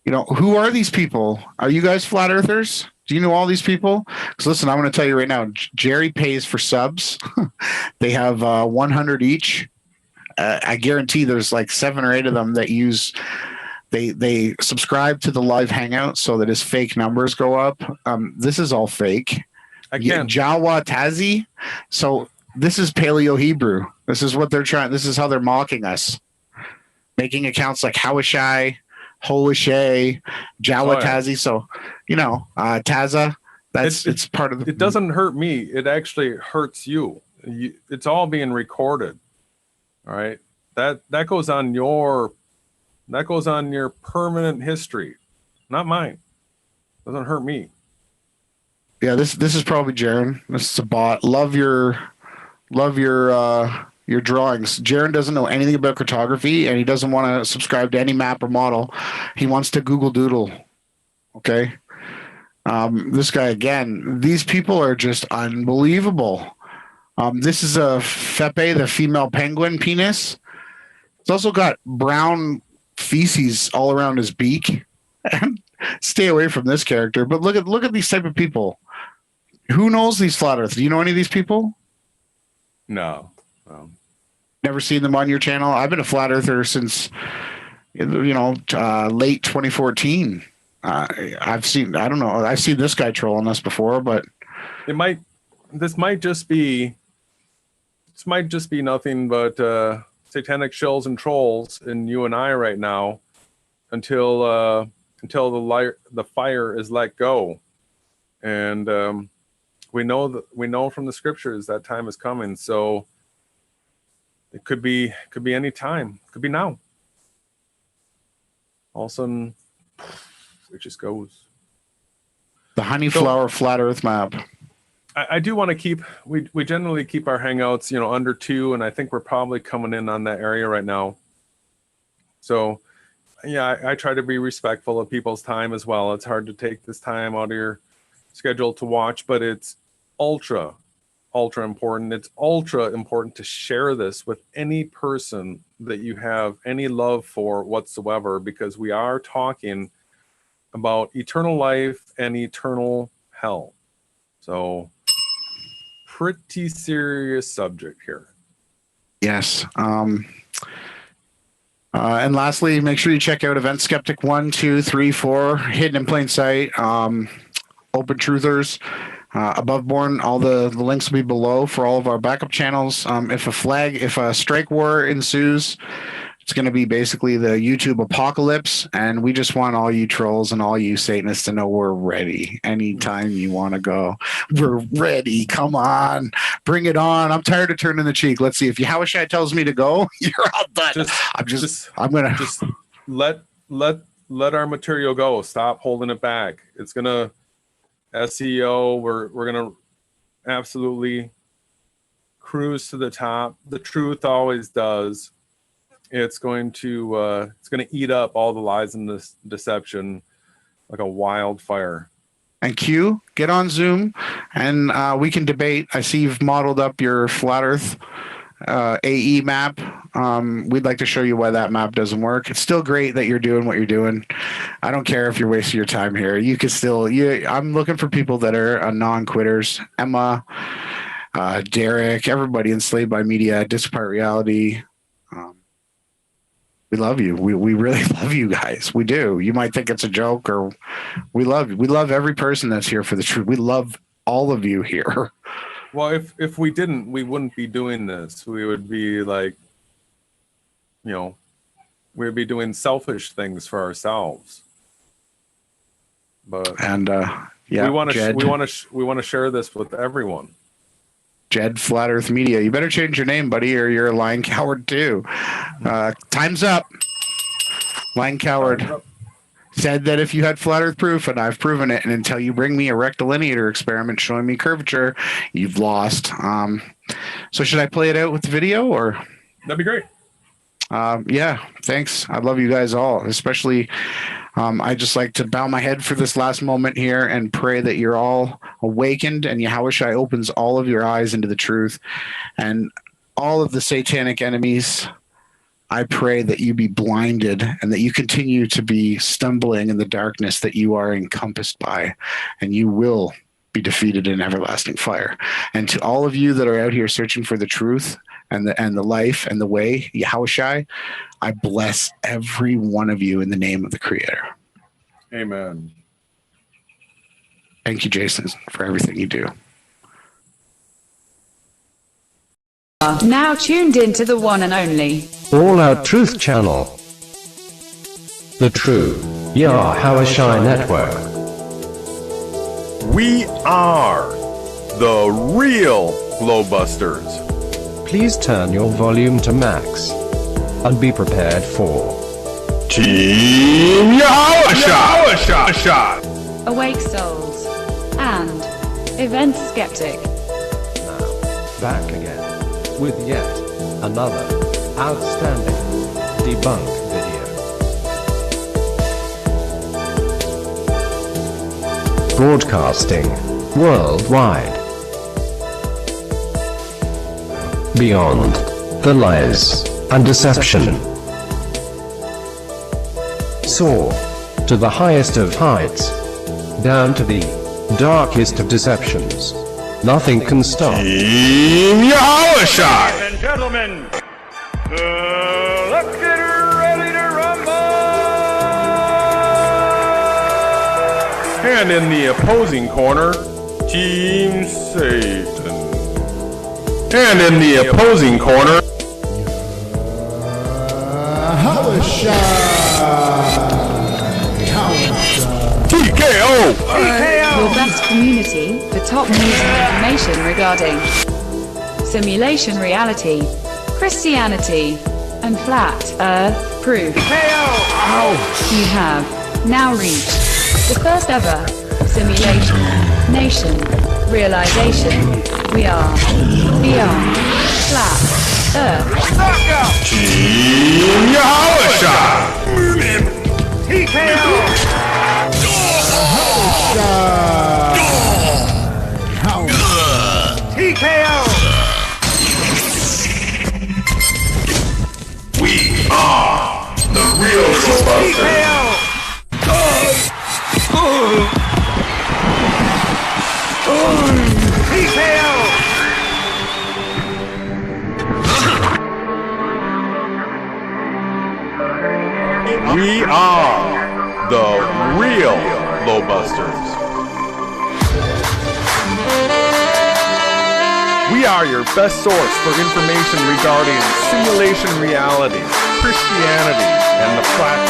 A: are these people? Are you guys flat earthers? Do you know all these people? Because listen, I'm going to tell you right now, Jerry pays for subs. They have 100 each. I guarantee there's like 7 or 8 of them that use, they subscribe to the live hangout so that his fake numbers go up. This is all fake.
G: Again,
A: Jawa Tazi. So this is Paleo Hebrew. This is what they're trying. This is how they're mocking us. Making accounts like Hawashai, Holishay, Jawa Tazi. So, Taza, it's part of the.
G: It doesn't hurt me. It actually hurts you. It's all being recorded. All right. That goes on your permanent history, not mine. Doesn't hurt me.
A: Yeah, this is probably Jaron. This is a bot. Love your drawings. Jaron doesn't know anything about cartography, and he doesn't want to subscribe to any map or model. He wants to Google Doodle. Okay. This guy again. These people are just unbelievable. This is a Fepe, the female penguin penis. It's also got brown feces all around his beak. Stay away from this character. But look at these type of people. Who knows these flat earthers? Do you know any of these people?
G: No.
A: Never seen them on your channel? I've been a flat earther since late 2014. I've seen this guy trolling us before, but
G: this might just be nothing but satanic shills and trolls in you and I right now until the fire is let go. And we know from the scriptures that time is coming. So it could be any time. It could be now. All of a sudden, it just goes.
A: The Honeyflower Flat Earth map.
G: I do want to keep, we generally keep our hangouts, under 2, and I think we're probably coming in on that area right now. So, yeah, I try to be respectful of people's time as well. It's hard to take this time out of your schedule to watch, but it's ultra ultra important. It's ultra important to share this with any person that you have any love for whatsoever, because we are talking about eternal life and eternal hell. So pretty serious subject here.
A: Yes. And lastly, make sure you check out Event Skeptic 1, 2, 3, 4, Hidden in Plain Sight, Open Truthers, Aboveborn. All the links will be below for all of our backup channels. If a strike war ensues, it's going to be basically the YouTube apocalypse, and we just want all you trolls and all you Satanists to know we're ready. Anytime you want to go, we're ready. Come on, bring it on. I'm tired of turning the cheek. Let's see if Yahawashi tells me to go. You're all done. I'm gonna
G: just let our material go. Stop holding it back. It's gonna SEO. We're gonna absolutely cruise to the top. The truth always does. It's going to eat up all the lies and this deception like a wildfire.
A: And Q, get on Zoom and we can debate. I see you've modeled up your flat Earth AE map. We'd like to show you why that map doesn't work. It's still great that you're doing what you're doing. I don't care if you're wasting your time here. You can still. I'm looking for people that are non-quitters. Emma, Derek, everybody enslaved by media, Disapart Reality. We love you. We really love you guys. We do. You might think it's a joke, or we love you. We love every person that's here for the truth. We love all of you here.
G: Well, if we didn't, we wouldn't be doing this. We would be like, we'd be doing selfish things for ourselves. But we want to share this with everyone.
A: Jed Flat Earth Media. You better change your name, buddy, or you're a lying coward too. Time's up. Lying coward said that if you had flat Earth proof, and I've proven it, and until you bring me a rectilineator experiment showing me curvature, you've lost. So should I play it out with the video, or?
G: That'd be great.
A: Yeah, thanks. I love you guys all, especially. I just like to bow my head for this last moment here and pray that you're all awakened and Yahawashi opens all of your eyes into the truth, and all of the satanic enemies. I pray that you be blinded and that you continue to be stumbling in the darkness that you are encompassed by, and you will be defeated in everlasting fire. And to all of you that are out here searching for the truth and the life and the way, Yahawashi, I bless every one of you in the name of the Creator.
G: Amen.
A: Thank you, Jason, for everything you do.
B: Now tuned into the one and only
C: All Out Truth Channel. The True Yahawashi Network.
G: We are the real Globebusters.
C: Please turn your volume to max and be prepared for
G: Team Yahawashi!
B: Awake Souls and Event Skeptic.
C: Now, back again with yet another outstanding debunk video. Broadcasting worldwide. Beyond the lies and deception. Soar to the highest of heights, down to the darkest of deceptions. Nothing can stop.
G: Team Yahawashi!
E: Ladies and gentlemen, let's get ready to rumble!
G: And in the opposing corner, Team Satan. And in the opposing corner, TKO!
B: Your best community for top news and information regarding simulation reality, Christianity, and flat Earth proof. You have now reached the first ever simulation nation realization. We are beyond flat Earth.
G: Team Yahawashi!
E: TKO! TKO! He's hell!
G: We are the real Globebusters. We are your best source for information regarding simulation reality, Christianity, and the flat